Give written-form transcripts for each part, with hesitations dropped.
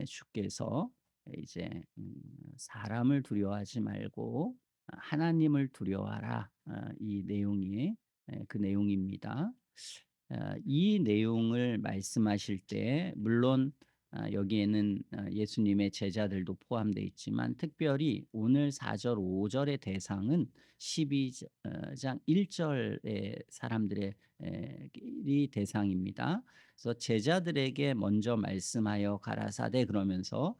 주께서 이제 사람을 두려워하지 말고 하나님을 두려워하라. 이 내용이 그 내용입니다. 이 내용을 말씀하실 때 물론 여기에는 예수님의 제자들도 포함되어 있지만 특별히 오늘 4절 5절의 대상은 12장 1절의 사람들의 이 대상입니다. 그래서 제자들에게 먼저 말씀하여 가라사대 그러면서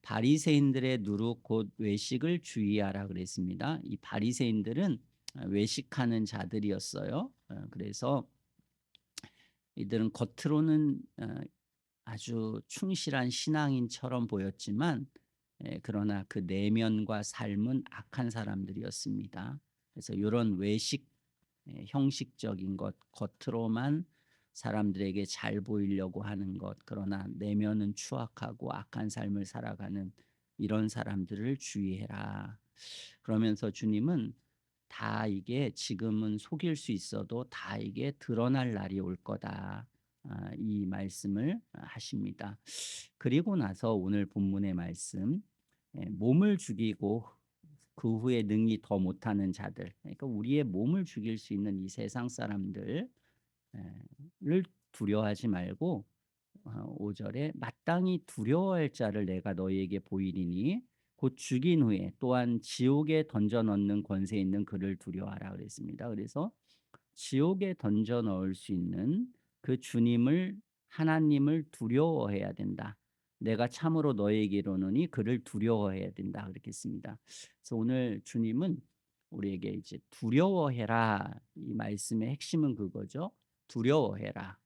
바리새인들의 누룩 곧 외식을 주의하라 그랬습니다. 이 바리새인들은 외식하는 자들이었어요. 그래서 이들은 겉으로는 아주 충실한 신앙인처럼 보였지만 그러나 그 내면과 삶은 악한 사람들이었습니다. 그래서 이런 외식 형식적인 것, 겉으로만 사람들에게 잘 보이려고 하는 것, 그러나 내면은 추악하고 악한 삶을 살아가는 이런 사람들을 주의해라. 그러면서 주님은 다 이게 지금은 속일 수 있어도 다 이게 드러날 날이 올 거다. 이 말씀을 하십니다. 그리고 나서 오늘 본문의 말씀, 몸을 죽이고 그 후에 능히 더 못하는 자들, 그러니까 우리의 몸을 죽일 수 있는 이 세상 사람들을 두려워하지 말고 5절에 마땅히 두려워할 자를 내가 너희에게 보이리니 곧 죽인 후에 또한 지옥에 던져 넣는 권세 있는 그를 두려워하라 그랬습니다. 그래서 지옥에 던져 넣을 수 있는 그 주님을 하나님을 두려워해야 된다. 내가 참으로 너에게 이르노니 그를 두려워해야 된다. 그렇게 했습니다. 그래서 오늘 주님은 우리에게 이제 두려워해라 이 말씀의 핵심은 그거죠. 두려워해라.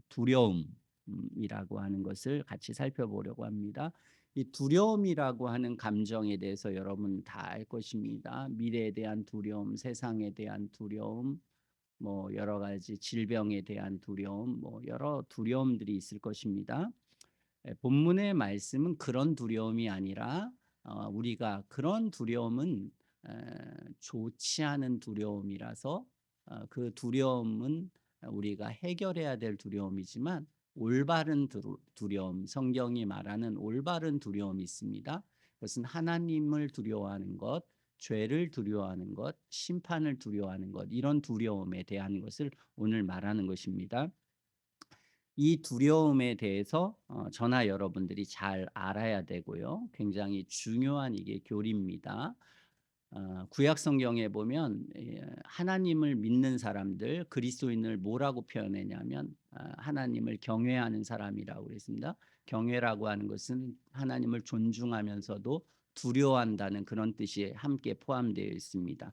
두려움이라고 하는 것을 같이 살펴보려고 합니다. 이 두려움이라고 하는 감정에 대해서 여러분 다 알 것입니다. 미래에 대한 두려움, 세상에 대한 두려움, 뭐 여러 가지 질병에 대한 두려움, 뭐 여러 두려움들이 있을 것입니다. 본문의 말씀은 그런 두려움이 아니라 우리가 그런 두려움은 에, 좋지 않은 두려움이라서 그 두려움은 우리가 해결해야 될 두려움이지만 올바른 두려움, 성경이 말하는 올바른 두려움이 있습니다. 그것은 하나님을 두려워하는 것, 죄를 두려워하는 것, 심판을 두려워하는 것, 이런 두려움에 대한 것을 오늘 말하는 것입니다. 이 두려움에 대해서 저나 여러분들이 잘 알아야 되고요. 굉장히 중요한 이게 교리입니다. 구약 성경에 보면 하나님을 믿는 사람들, 그리스도인을 뭐라고 표현했냐면 하나님을 경외하는 사람이라고 그랬습니다. 경외라고 하는 것은 하나님을 존중하면서도 두려워한다는 그런 뜻이 함께 포함되어 있습니다.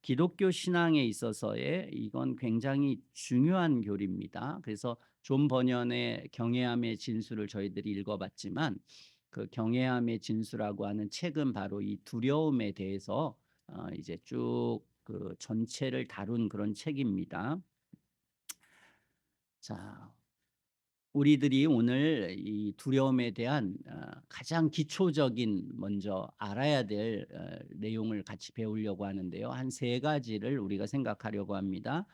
기독교 신앙에 있어서의 이건 굉장히 중요한 교리입니다. 그래서 존 버년의 경외함의 진수를 저희들이 읽어봤지만 그 경외함의 진수라고 하는 책은 바로 이 두려움에 대해서 이제 쭉 그 전체를 다룬 그런 책입니다. 자, 우리들이 오늘 이 두려움에 대한 가장 기초적인 먼저 알아야 될 내용을 같이 배우려고 하는데요. 한 세 가지를 우리가 생각하려고 합니다.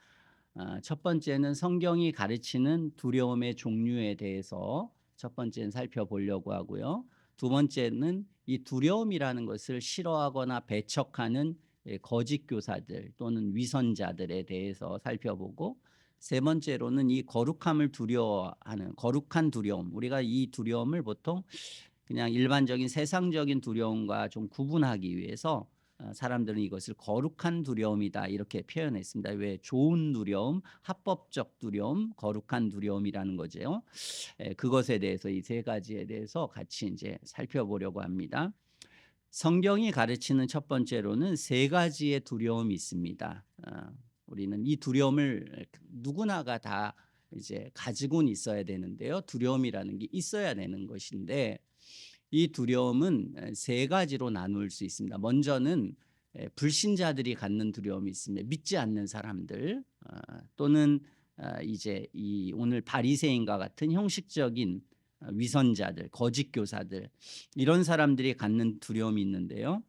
첫 번째는 성경이 가르치는 두려움의 종류에 대해서 첫 번째는 살펴보려고 하고요. 두 번째는 이 두려움이라는 것을 싫어하거나 배척하는 거짓 교사들 또는 위선자들에 대해서 살펴보고 세 번째로는 이 거룩함을 두려워하는 거룩한 두려움. 우리가 이 두려움을 보통 그냥 일반적인 세상적인 두려움과 좀 구분하기 위해서 사람들은 이것을 거룩한 두려움이다 이렇게 표현했습니다. 왜 좋은 두려움, 합법적 두려움, 거룩한 두려움이라는 거죠. 그것에 대해서 이 세 가지에 대해서 같이 이제 살펴보려고 합니다. 성경이 가르치는 첫 번째로는 세 가지의 두려움이 있습니다. 우리는 이 두려움을 누구나가 다 이제 가지고는 있어야 되는데요. 두려움이라는 게 있어야 되는 것인데 이 두려움은 세 가지로 나눌 수 있습니다. 먼저는 불신자들이 갖는 두려움이 있습니다. 믿지 않는 사람들 또는 이제 이 오늘 바리새인과 같은 형식적인 위선자들, 거짓 교사들 이런 사람들이 갖는 두려움이 있는데요.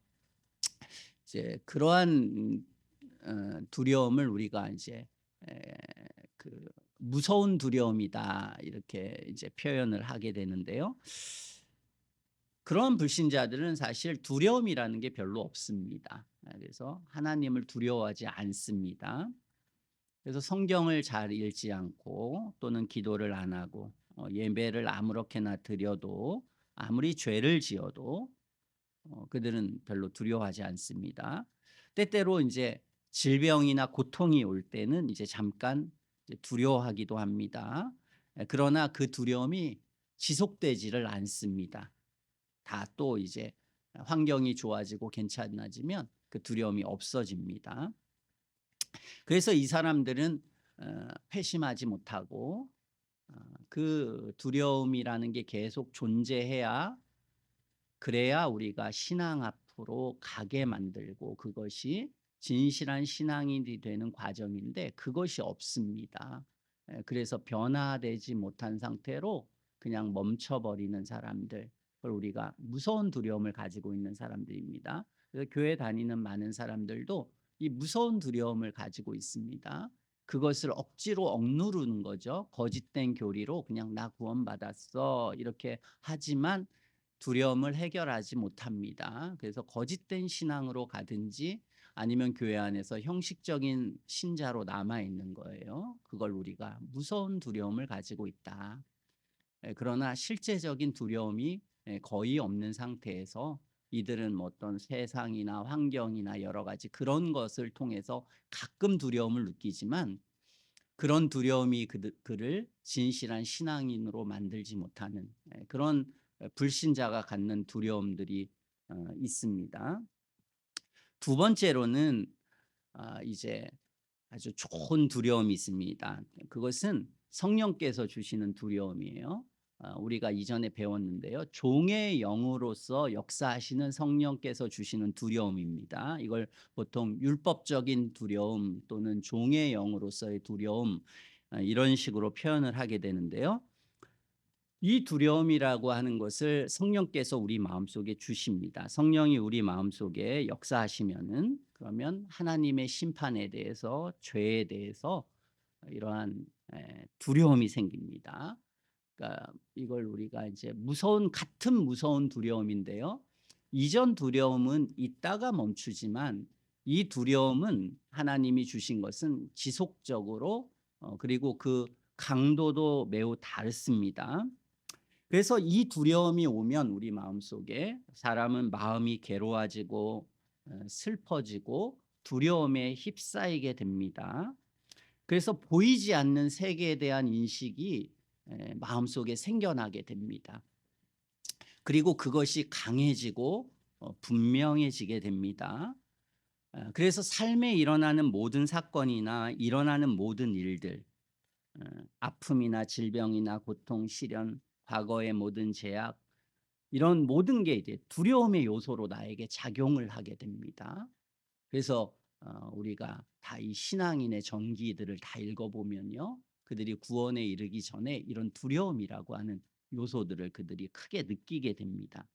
이제 그러한 두려움을 우리가 이제 그 무서운 두려움이다 이렇게 이제 표현을 하게 되는데요. 그런 불신자들은 사실 두려움이라는 게 별로 없습니다. 그래서 하나님을 두려워하지 않습니다. 그래서 성경을 잘 읽지 않고 또는 기도를 안 하고 예배를 아무렇게나 드려도 아무리 죄를 지어도 그들은 별로 두려워하지 않습니다. 때때로 이제 질병이나 고통이 올 때는 이제 잠깐 이제 두려워하기도 합니다. 그러나 그 두려움이 지속되지를 않습니다. 다 또 이제 환경이 좋아지고 괜찮아지면 그 두려움이 없어집니다. 그래서 이 사람들은 회심하지 못하고 어 그 두려움이라는 게 계속 존재해야, 그래야 우리가 신앙 앞으로 가게 만들고 그것이 진실한 신앙인이 되는 과정인데 그것이 없습니다. 그래서 변화되지 못한 상태로 그냥 멈춰버리는 사람들, 그걸 우리가 무서운 두려움을 가지고 있는 사람들입니다. 그래서 교회 다니는 많은 사람들도 이 무서운 두려움을 가지고 있습니다. 그것을 억지로 억누르는 거죠. 거짓된 교리로 그냥 "나 구원받았어." 이렇게 하지만 두려움을 해결하지 못합니다. 그래서 거짓된 신앙으로 가든지 아니면 교회 안에서 형식적인 신자로 남아 있는 거예요. 그걸 우리가 무서운 두려움을 가지고 있다. 그러나 실제적인 두려움이 거의 없는 상태에서 이들은 뭐 어떤 세상이나 환경이나 여러 가지 그런 것을 통해서 가끔 두려움을 느끼지만 그런 두려움이 그를 진실한 신앙인으로 만들지 못하는 그런 불신자가 갖는 두려움들이 있습니다. 두 번째로는 이제 아주 좋은 두려움이 있습니다. 그것은 성령께서 주시는 두려움이에요. 우리가 이전에 배웠는데요. 종의 영으로서 역사하시는 성령께서 주시는 두려움입니다. 이걸 보통 율법적인 두려움 또는 종의 영으로서의 두려움, 이런 식으로 표현을 하게 되는데요. 이 두려움이라고 하는 것을 성령께서 우리 마음속에 주십니다. 성령이 우리 마음속에 역사하시면은 그러면 하나님의 심판에 대해서, 죄에 대해서 이러한 두려움이 생깁니다. 그러니까 이걸 우리가 이제 같은 무서운 두려움인데요. 이전 두려움은 있다가 멈추지만 이 두려움은 하나님이 주신 것은 지속적으로, 그리고 그 강도도 매우 다릅니다. 그래서 이 두려움이 오면 우리 마음속에 사람은 마음이 괴로워지고 슬퍼지고 두려움에 휩싸이게 됩니다. 그래서 보이지 않는 세계에 대한 인식이 마음속에 생겨나게 됩니다. 그리고 그것이 강해지고 분명해지게 됩니다. 그래서 삶에 일어나는 모든 사건이나 일어나는 모든 일들, 아픔이나 질병이나 고통, 시련, 과거의 모든 죄악, 이런 모든 게 이제 두려움의 요소로 나에게 작용을 하게 됩니다. 그래서 우리가 다 이 신앙인의 전기들을 다 읽어보면요. 그들이 구원에 이르기 전에 이런 두려움이라고 하는 요소들을 그들이 크게 느끼게 됩니다.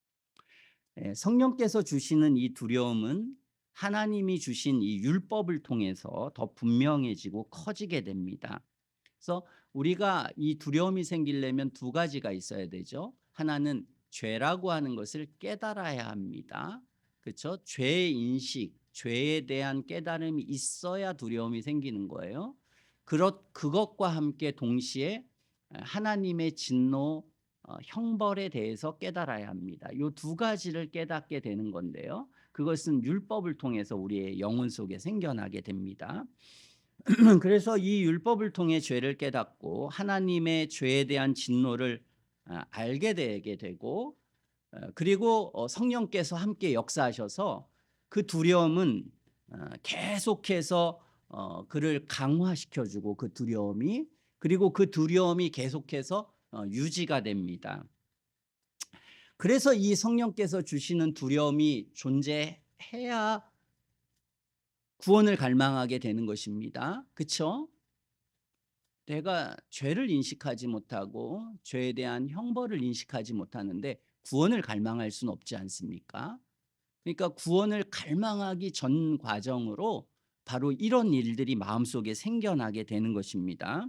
성령께서 주시는 이 두려움은 하나님이 주신 이 율법을 통해서 더 분명해지고 커지게 됩니다. 그래서 우리가 이 두려움이 생기려면 두 가지가 있어야 되죠. 하나는 죄라고 하는 것을 깨달아야 합니다. 그렇죠? 죄의 인식, 죄에 대한 깨달음이 있어야 두려움이 생기는 거예요. 그것과 함께 동시에 하나님의 진노, 형벌에 대해서 깨달아야 합니다. 이 두 가지를 깨닫게 되는 건데요. 그것은 율법을 통해서 우리의 영혼 속에 생겨나게 됩니다. 그래서 이 율법을 통해 죄를 깨닫고 하나님의 죄에 대한 진노를 알게 되게 되고, 그리고 성령께서 함께 역사하셔서 그 두려움은 계속해서 그를 강화시켜 주고, 그 두려움이, 그리고 그 두려움이 계속해서 유지가 됩니다. 그래서 이 성령께서 주시는 두려움이 존재해야 구원을 갈망하게 되는 것입니다. 그렇죠? 내가 죄를 인식하지 못하고 죄에 대한 형벌을 인식하지 못하는데 구원을 갈망할 수는 없지 않습니까? 그러니까 구원을 갈망하기 전 과정으로 바로 이런 일들이 마음속에 생겨나게 되는 것입니다.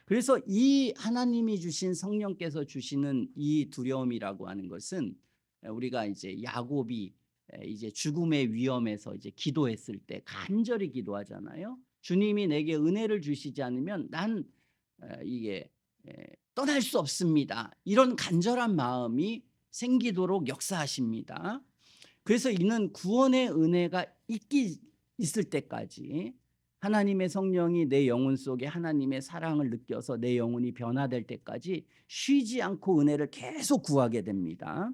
그래서 이 하나님이 주신 성령께서 주시는 이 두려움이라고 하는 것은 우리가 이제 야곱이 이제 죽음의 위험에서 이제 기도했을 때 간절히 기도하잖아요. 주님이 내게 은혜를 주시지 않으면 난 이게 떠날 수 없습니다. 이런 간절한 마음이 생기도록 역사하십니다. 그래서 이는 구원의 은혜가 있을 때까지 하나님의 성령이 내 영혼 속에 하나님의 사랑을 느껴서 내 영혼이 변화될 때까지 쉬지 않고 은혜를 계속 구하게 됩니다.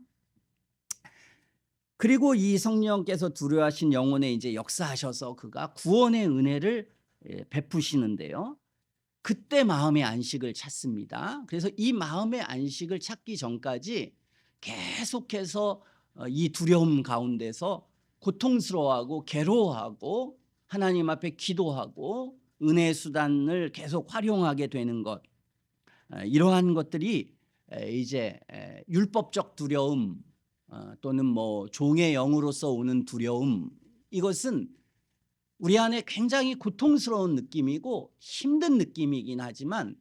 그리고 이 성령께서 두려워하신 영혼에 이제 역사하셔서 그가 구원의 은혜를 베푸시는데요. 그때 마음의 안식을 찾습니다. 그래서 이 마음의 안식을 찾기 전까지 계속해서 이 두려움 가운데서 고통스러워하고 괴로워하고 하나님 앞에 기도하고 은혜의 수단을 계속 활용하게 되는 것, 이러한 것들이 이제 율법적 두려움 또는 뭐 종의 영으로서 오는 두려움, 이것은 우리 안에 굉장히 고통스러운 느낌이고 힘든 느낌이긴 하지만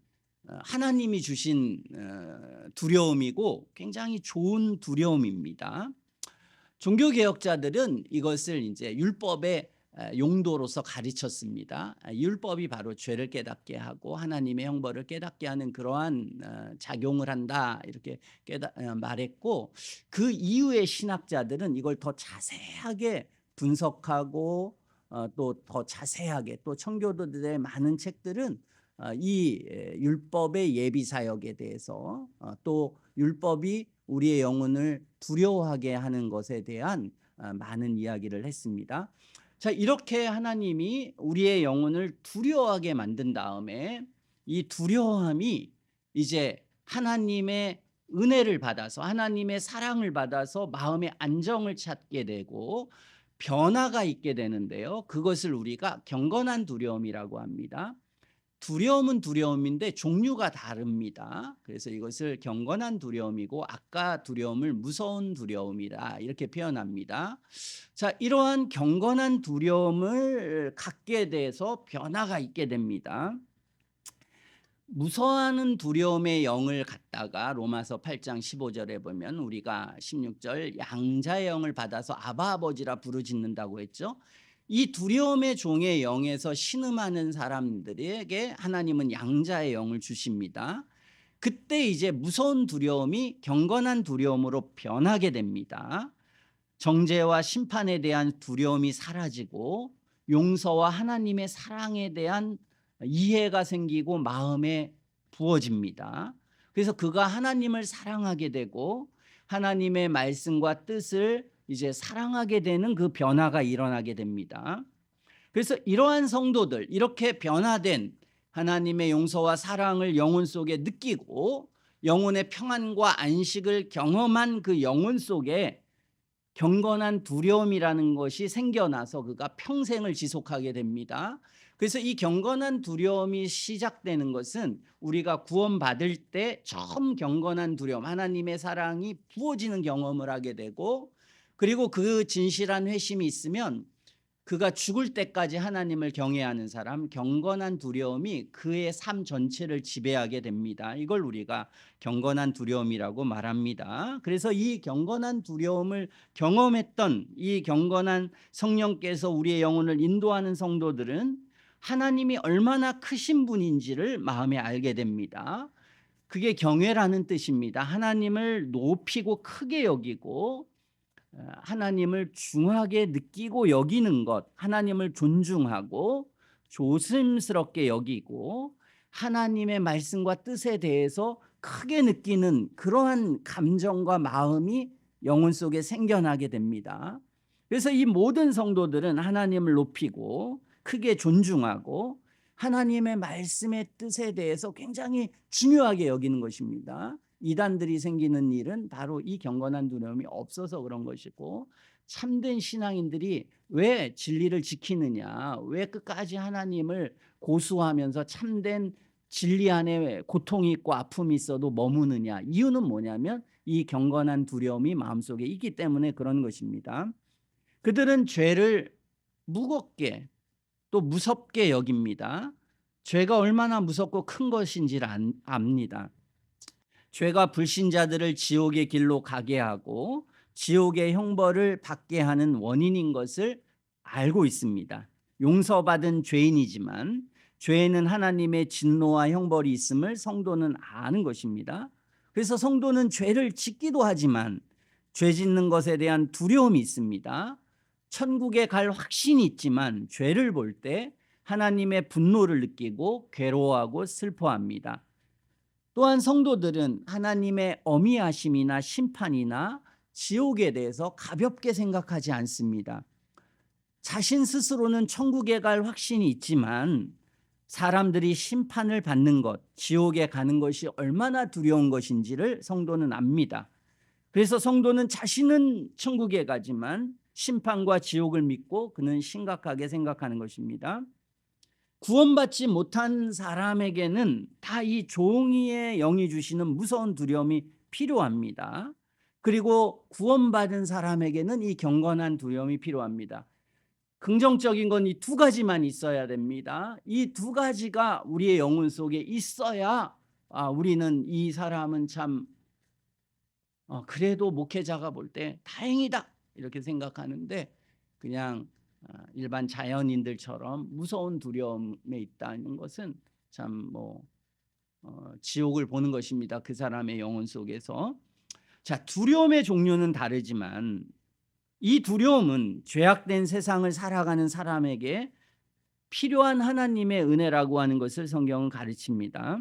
하나님이 주신 두려움이고 굉장히 좋은 두려움입니다. 종교개혁자들은 이것을 이제 율법의 용도로서 가르쳤습니다. 율법이 바로 죄를 깨닫게 하고 하나님의 형벌을 깨닫게 하는 그러한 작용을 한다, 이렇게 말했고, 그 이후의 신학자들은 이걸 더 자세하게 분석하고 또 더 자세하게, 또 청교도들의 많은 책들은 이 율법의 예비 사역에 대해서 또 율법이 우리의 영혼을 두려워하게 하는 것에 대한 많은 이야기를 했습니다. 자, 이렇게 하나님이 우리의 영혼을 두려워하게 만든 다음에 이 두려움이 이제 하나님의 은혜를 받아서 하나님의 사랑을 받아서 마음의 안정을 찾게 되고 변화가 있게 되는데요. 그것을 우리가 경건한 두려움이라고 합니다. 두려움은 두려움인데 종류가 다릅니다. 그래서 이것을 경건한 두려움이고 아까 두려움을 무서운 두려움이다, 이렇게 표현합니다. 자, 이러한 경건한 두려움을 갖게 돼서 변화가 있게 됩니다. 무서워하는 두려움의 영을 갖다가 로마서 8장 15절에 보면 우리가 16절 양자의 영을 받아서 아바 아버지라 부르짖는다고 했죠. 이 두려움의 종의 영에서 신음하는 사람들에게 하나님은 양자의 영을 주십니다. 그때 이제 무서운 두려움이 경건한 두려움으로 변하게 됩니다. 정죄와 심판에 대한 두려움이 사라지고 용서와 하나님의 사랑에 대한 이해가 생기고 마음에 부어집니다. 그래서 그가 하나님을 사랑하게 되고 하나님의 말씀과 뜻을 이제 사랑하게 되는 그 변화가 일어나게 됩니다. 그래서 이러한 성도들, 이렇게 변화된 하나님의 용서와 사랑을 영혼 속에 느끼고 영혼의 평안과 안식을 경험한 그 영혼 속에 경건한 두려움이라는 것이 생겨나서 그가 평생을 지속하게 됩니다. 그래서 이 경건한 두려움이 시작되는 것은 우리가 구원받을 때 처음 경건한 두려움, 하나님의 사랑이 부어지는 경험을 하게 되고, 그리고 그 진실한 회심이 있으면 그가 죽을 때까지 하나님을 경외하는 사람, 경건한 두려움이 그의 삶 전체를 지배하게 됩니다. 이걸 우리가 경건한 두려움이라고 말합니다. 그래서 이 경건한 두려움을 경험했던 이 경건한 성령께서 우리의 영혼을 인도하는 성도들은 하나님이 얼마나 크신 분인지를 마음에 알게 됩니다. 그게 경외라는 뜻입니다. 하나님을 높이고 크게 여기고 하나님을 중하게 느끼고 여기는 것, 하나님을 존중하고 조심스럽게 여기고 하나님의 말씀과 뜻에 대해서 크게 느끼는 그러한 감정과 마음이 영혼 속에 생겨나게 됩니다. 그래서 이 모든 성도들은 하나님을 높이고 크게 존중하고 하나님의 말씀의 뜻에 대해서 굉장히 중요하게 여기는 것입니다. 이단들이 생기는 일은 바로 이 경건한 두려움이 없어서 그런 것이고, 참된 신앙인들이 왜 진리를 지키느냐, 왜 끝까지 하나님을 고수하면서 참된 진리 안에 고통이 있고 아픔이 있어도 머무느냐, 이유는 뭐냐면 이 경건한 두려움이 마음속에 있기 때문에 그런 것입니다. 그들은 죄를 무겁게 또 무섭게 여깁니다. 죄가 얼마나 무섭고 큰 것인지를 압니다. 죄가 불신자들을 지옥의 길로 가게 하고 지옥의 형벌을 받게 하는 원인인 것을 알고 있습니다. 용서받은 죄인이지만 죄에는 하나님의 진노와 형벌이 있음을 성도는 아는 것입니다. 그래서 성도는 죄를 짓기도 하지만 죄 짓는 것에 대한 두려움이 있습니다. 천국에 갈 확신이 있지만 죄를 볼 때 하나님의 분노를 느끼고 괴로워하고 슬퍼합니다. 또한 성도들은 하나님의 어미하심이나 심판이나 지옥에 대해서 가볍게 생각하지 않습니다. 자신 스스로는 천국에 갈 확신이 있지만 사람들이 심판을 받는 것, 지옥에 가는 것이 얼마나 두려운 것인지를 성도는 압니다. 그래서 성도는 자신은 천국에 가지만 심판과 지옥을 믿고 그는 심각하게 생각하는 것입니다. 구원받지 못한 사람에게는 다 이 종이의 영이 주시는 무서운 두려움이 필요합니다. 그리고 구원받은 사람에게는 이 경건한 두려움이 필요합니다. 긍정적인 건 이 두 가지만 있어야 됩니다. 이 두 가지가 우리의 영혼 속에 있어야 우리는 이 사람은 참 그래도 목회자가 볼 때 다행이다 이렇게 생각하는데 그냥 일반 자연인들처럼 무서운 두려움에 있다는 것은 참 지옥을 보는 것입니다. 그 사람의 영혼 속에서. 자, 두려움의 종류는 다르지만 이 두려움은 죄악된 세상을 살아가는 사람에게 필요한 하나님의 은혜라고 하는 것을 성경은 가르칩니다.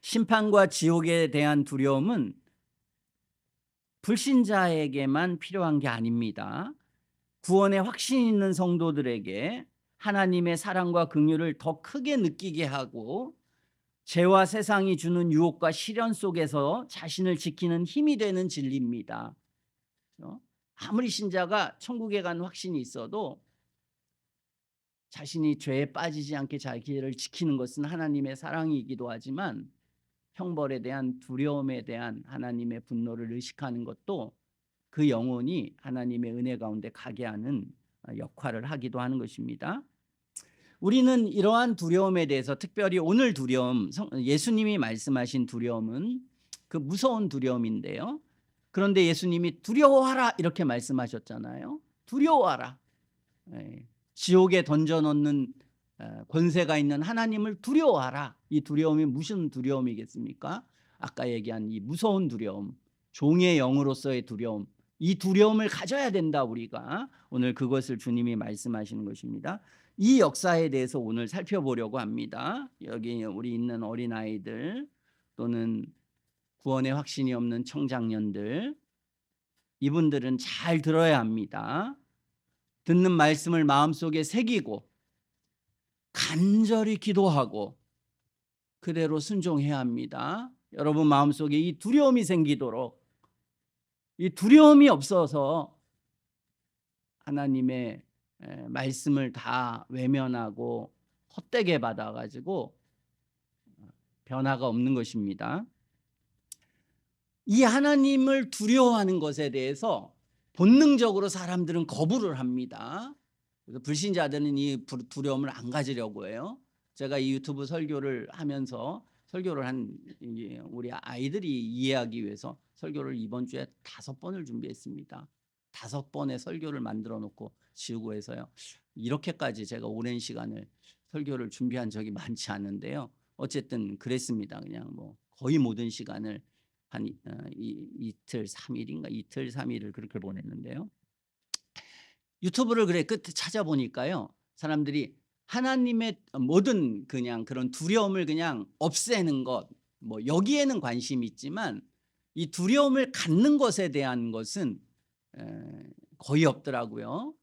심판과 지옥에 대한 두려움은 불신자에게만 필요한 게 아닙니다. 구원의 확신 있는 성도들에게 하나님의 사랑과 긍휼을 더 크게 느끼게 하고 죄와 세상이 주는 유혹과 시련 속에서 자신을 지키는 힘이 되는 진리입니다. 아무리 신자가 천국에 간 확신이 있어도 자신이 죄에 빠지지 않게 자기를 지키는 것은 하나님의 사랑이기도 하지만 형벌에 대한 두려움에 대한 하나님의 분노를 의식하는 것도 그 영혼이 하나님의 은혜 가운데 가게 하는 역할을 하기도 하는 것입니다. 우리는 이러한 두려움에 대해서 특별히 오늘 두려움, 예수님이 말씀하신 두려움은 그 무서운 두려움인데요. 그런데 예수님이 두려워하라 이렇게 말씀하셨잖아요. 두려워하라. 지옥에 던져놓는 권세가 있는 하나님을 두려워하라. 이 두려움이 무슨 두려움이겠습니까? 아까 얘기한 이 무서운 두려움, 종의 영으로서의 두려움, 이 두려움을 가져야 된다. 우리가 오늘 그것을 주님이 말씀하시는 것입니다. 이 역사에 대해서 오늘 살펴보려고 합니다. 여기 우리 있는 어린아이들 또는 구원의 확신이 없는 청장년들, 이분들은 잘 들어야 합니다. 듣는 말씀을 마음속에 새기고 간절히 기도하고 그대로 순종해야 합니다. 여러분 마음속에 이 두려움이 생기도록, 이 두려움이 없어서 하나님의 말씀을 다 외면하고 헛되게 받아가지고 변화가 없는 것입니다. 이 하나님을 두려워하는 것에 대해서 본능적으로 사람들은 거부를 합니다. 그래서 불신자들은 이 두려움을 안 가지려고 해요. 제가 이 유튜브 설교를 하면서 설교를 한 우리 아이들이 이해하기 위해서 설교를 이번 주에 5번을 준비했습니다. 5번의 설교를 만들어 놓고 지우고 해서요. 이렇게까지 제가 오랜 시간을 설교를 준비한 적이 많지 않은데요. 어쨌든 그랬습니다. 그냥 거의 모든 시간을 한 이틀 3일인가 이틀 3일을 그렇게 보냈는데요. 유튜브를 끝에 찾아보니까요. 사람들이 하나님의 모든 그냥 그런 두려움을 그냥 없애는 것, 여기에는 관심이 있지만 이 두려움을 갖는 것에 대한 것은 거의 없더라고요.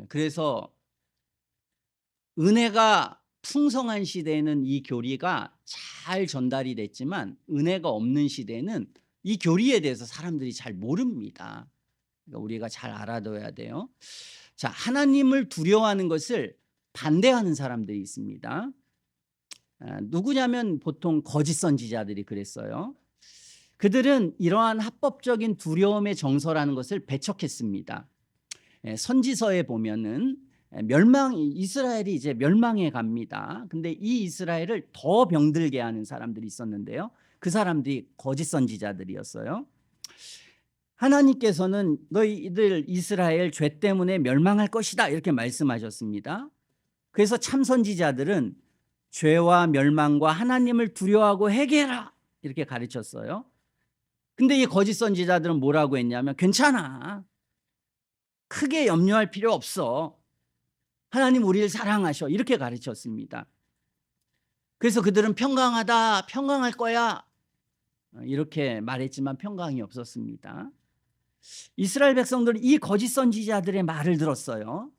그래서 은혜가 풍성한 시대에는 이 교리가 잘 전달이 됐지만 은혜가 없는 시대에는 이 교리에 대해서 사람들이 잘 모릅니다. 그러니까 우리가 잘 알아둬야 돼요. 자, 하나님을 두려워하는 것을 반대하는 사람들이 있습니다. 누구냐면 보통 거짓 선지자들이 그랬어요. 그들은 이러한 합법적인 두려움의 정서라는 것을 배척했습니다. 선지서에 보면은 이스라엘이 이제 멸망해 갑니다. 근데 이 이스라엘을 더 병들게 하는 사람들이 있었는데요. 그 사람들이 거짓 선지자들이었어요. 하나님께서는 너희들 이스라엘 죄 때문에 멸망할 것이다 이렇게 말씀하셨습니다. 그래서 참 선지자들은 죄와 멸망과 하나님을 두려워하고 회개해라 이렇게 가르쳤어요. 근데 이 거짓 선지자들은 뭐라고 했냐면 괜찮아. 크게 염려할 필요 없어. 하나님 우리를 사랑하셔. 이렇게 가르쳤습니다. 그래서 그들은 평강하다. 평강할 거야. 이렇게 말했지만 평강이 없었습니다. 이스라엘 백성들은 이 거짓 선지자들의 말을 들었어요.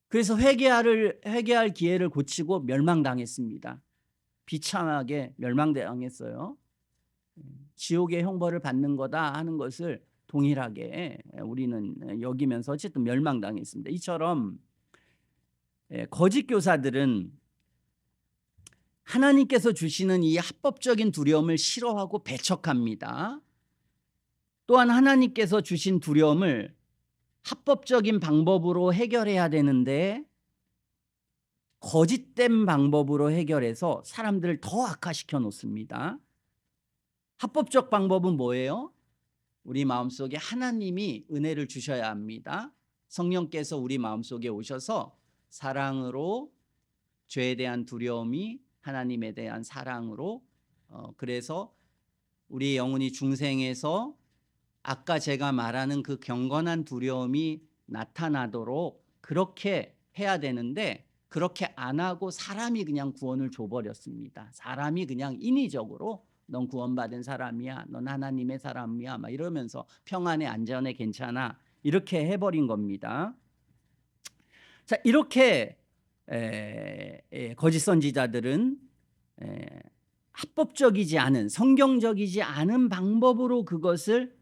그래서 회개할 기회를 고치고 멸망당했습니다. 비참하게 멸망당했어요. 지옥의 형벌을 받는 거다 하는 것을 동일하게 우리는 여기면서 어쨌든 멸망당했습니다. 이처럼 거짓 교사들은 하나님께서 주시는 이 합법적인 두려움을 싫어하고 배척합니다. 또한 하나님께서 주신 두려움을 합법적인 방법으로 해결해야 되는데 거짓된 방법으로 해결해서 사람들을 더 악화시켜 놓습니다. 합법적 방법은 뭐예요? 우리 마음속에 하나님이 은혜를 주셔야 합니다. 성령께서 우리 마음속에 오셔서 사랑으로 죄에 대한 두려움이 하나님에 대한 사랑으로 그래서 우리 영혼이 중생에서 아까 제가 말하는 그 경건한 두려움이 나타나도록 그렇게 해야 되는데 그렇게 안 하고 사람이 그냥 구원을 줘버렸습니다. 사람이 그냥 인위적으로 넌 구원받은 사람이야. 넌 하나님의 사람이야. 막 이러면서 평안에 안전에 괜찮아. 이렇게 해버린 겁니다. 자, 이렇게 거짓 선지자들은 합법적이지 않은 성경적이지 않은 방법으로 그것을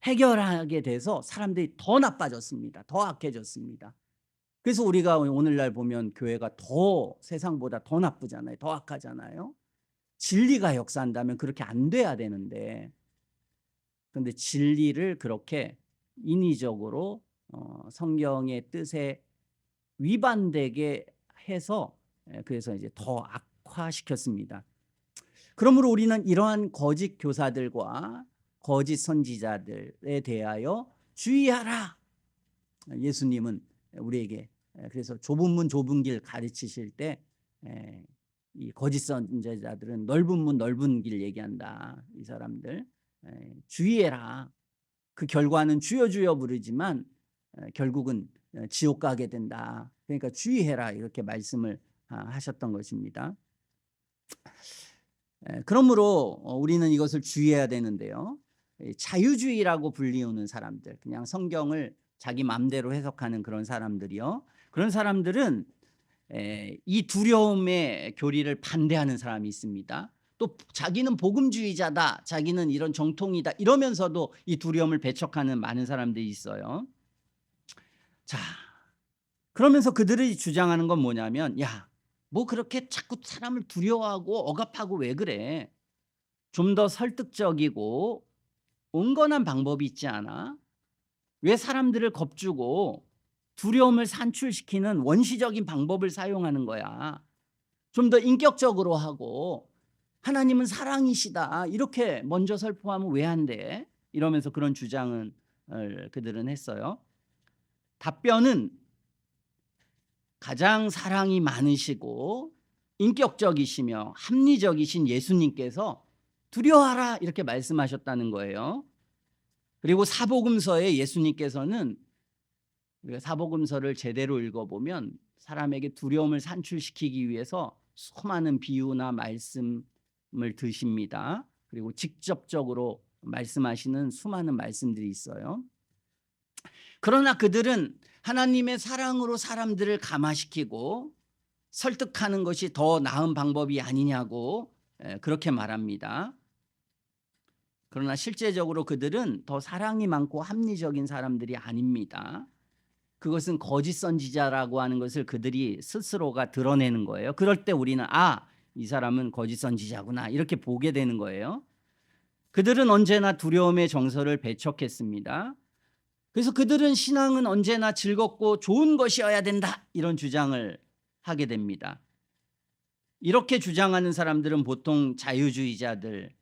해결하게 돼서 사람들이 더 나빠졌습니다. 더 악해졌습니다. 그래서 우리가 오늘날 보면 교회가 더 세상보다 더 나쁘잖아요. 더 악하잖아요. 진리가 역사한다면 그렇게 안 돼야 되는데 그런데 진리를 그렇게 인위적으로 성경의 뜻에 위반되게 해서 그래서 이제 더 악화시켰습니다. 그러므로 우리는 이러한 거짓 교사들과 거짓 선지자들에 대하여 주의하라. 예수님은 우리에게 그래서 좁은 문 좁은 길 가르치실 때 이 거짓 선지자들은 넓은 문 넓은 길 얘기한다. 이 사람들 주의해라. 그 결과는 주여 주여 부르지만 결국은 지옥 가게 된다. 그러니까 주의해라 이렇게 하셨던 것입니다. 그러므로 우리는 이것을 주의해야 되는데요. 자유주의라고 불리우는 사람들, 그냥 성경을 자기 마음대로 해석하는 그런 사람들이요. 그런 사람들은 이 두려움의 교리를 반대하는 사람이 있습니다. 또 자기는 복음주의자다, 자기는 이런 정통이다 이러면서도 이 두려움을 배척하는 많은 사람들이 있어요. 자, 그러면서 그들이 주장하는 건 뭐냐면 야, 뭐 그렇게 자꾸 사람을 두려워하고 억압하고 왜 그래? 좀 더 설득적이고 온건한 방법이 있지 않아? 왜 사람들을 겁주고 두려움을 산출시키는 원시적인 방법을 사용하는 거야? 좀 더 인격적으로 하고 하나님은 사랑이시다 이렇게 먼저 설포하면 왜 안 돼? 이러면서 그런 주장을 그들은 했어요. 답변은 가장 사랑이 많으시고 인격적이시며 합리적이신 예수님께서 두려워하라 이렇게 말씀하셨다는 거예요. 그리고 사복음서에 예수님께서는 우리가 사복음서를 제대로 읽어보면 사람에게 두려움을 산출시키기 위해서 수많은 비유나 말씀을 드십니다. 그리고 직접적으로 말씀하시는 수많은 말씀들이 있어요. 그러나 그들은 하나님의 사랑으로 사람들을 감화시키고 설득하는 것이 더 나은 방법이 아니냐고 그렇게 말합니다. 그러나 실제적으로 그들은 더 사랑이 많고 합리적인 사람들이 아닙니다. 그것은 거짓 선지자라고 하는 것을 그들이 스스로가 드러내는 거예요. 그럴 때 우리는 이 사람은 거짓 선지자구나 이렇게 보게 되는 거예요. 그들은 언제나 두려움의 정서를 배척했습니다. 그래서 그들은 신앙은 언제나 즐겁고 좋은 것이어야 된다 이런 주장을 하게 됩니다. 이렇게 주장하는 사람들은 보통 자유주의자들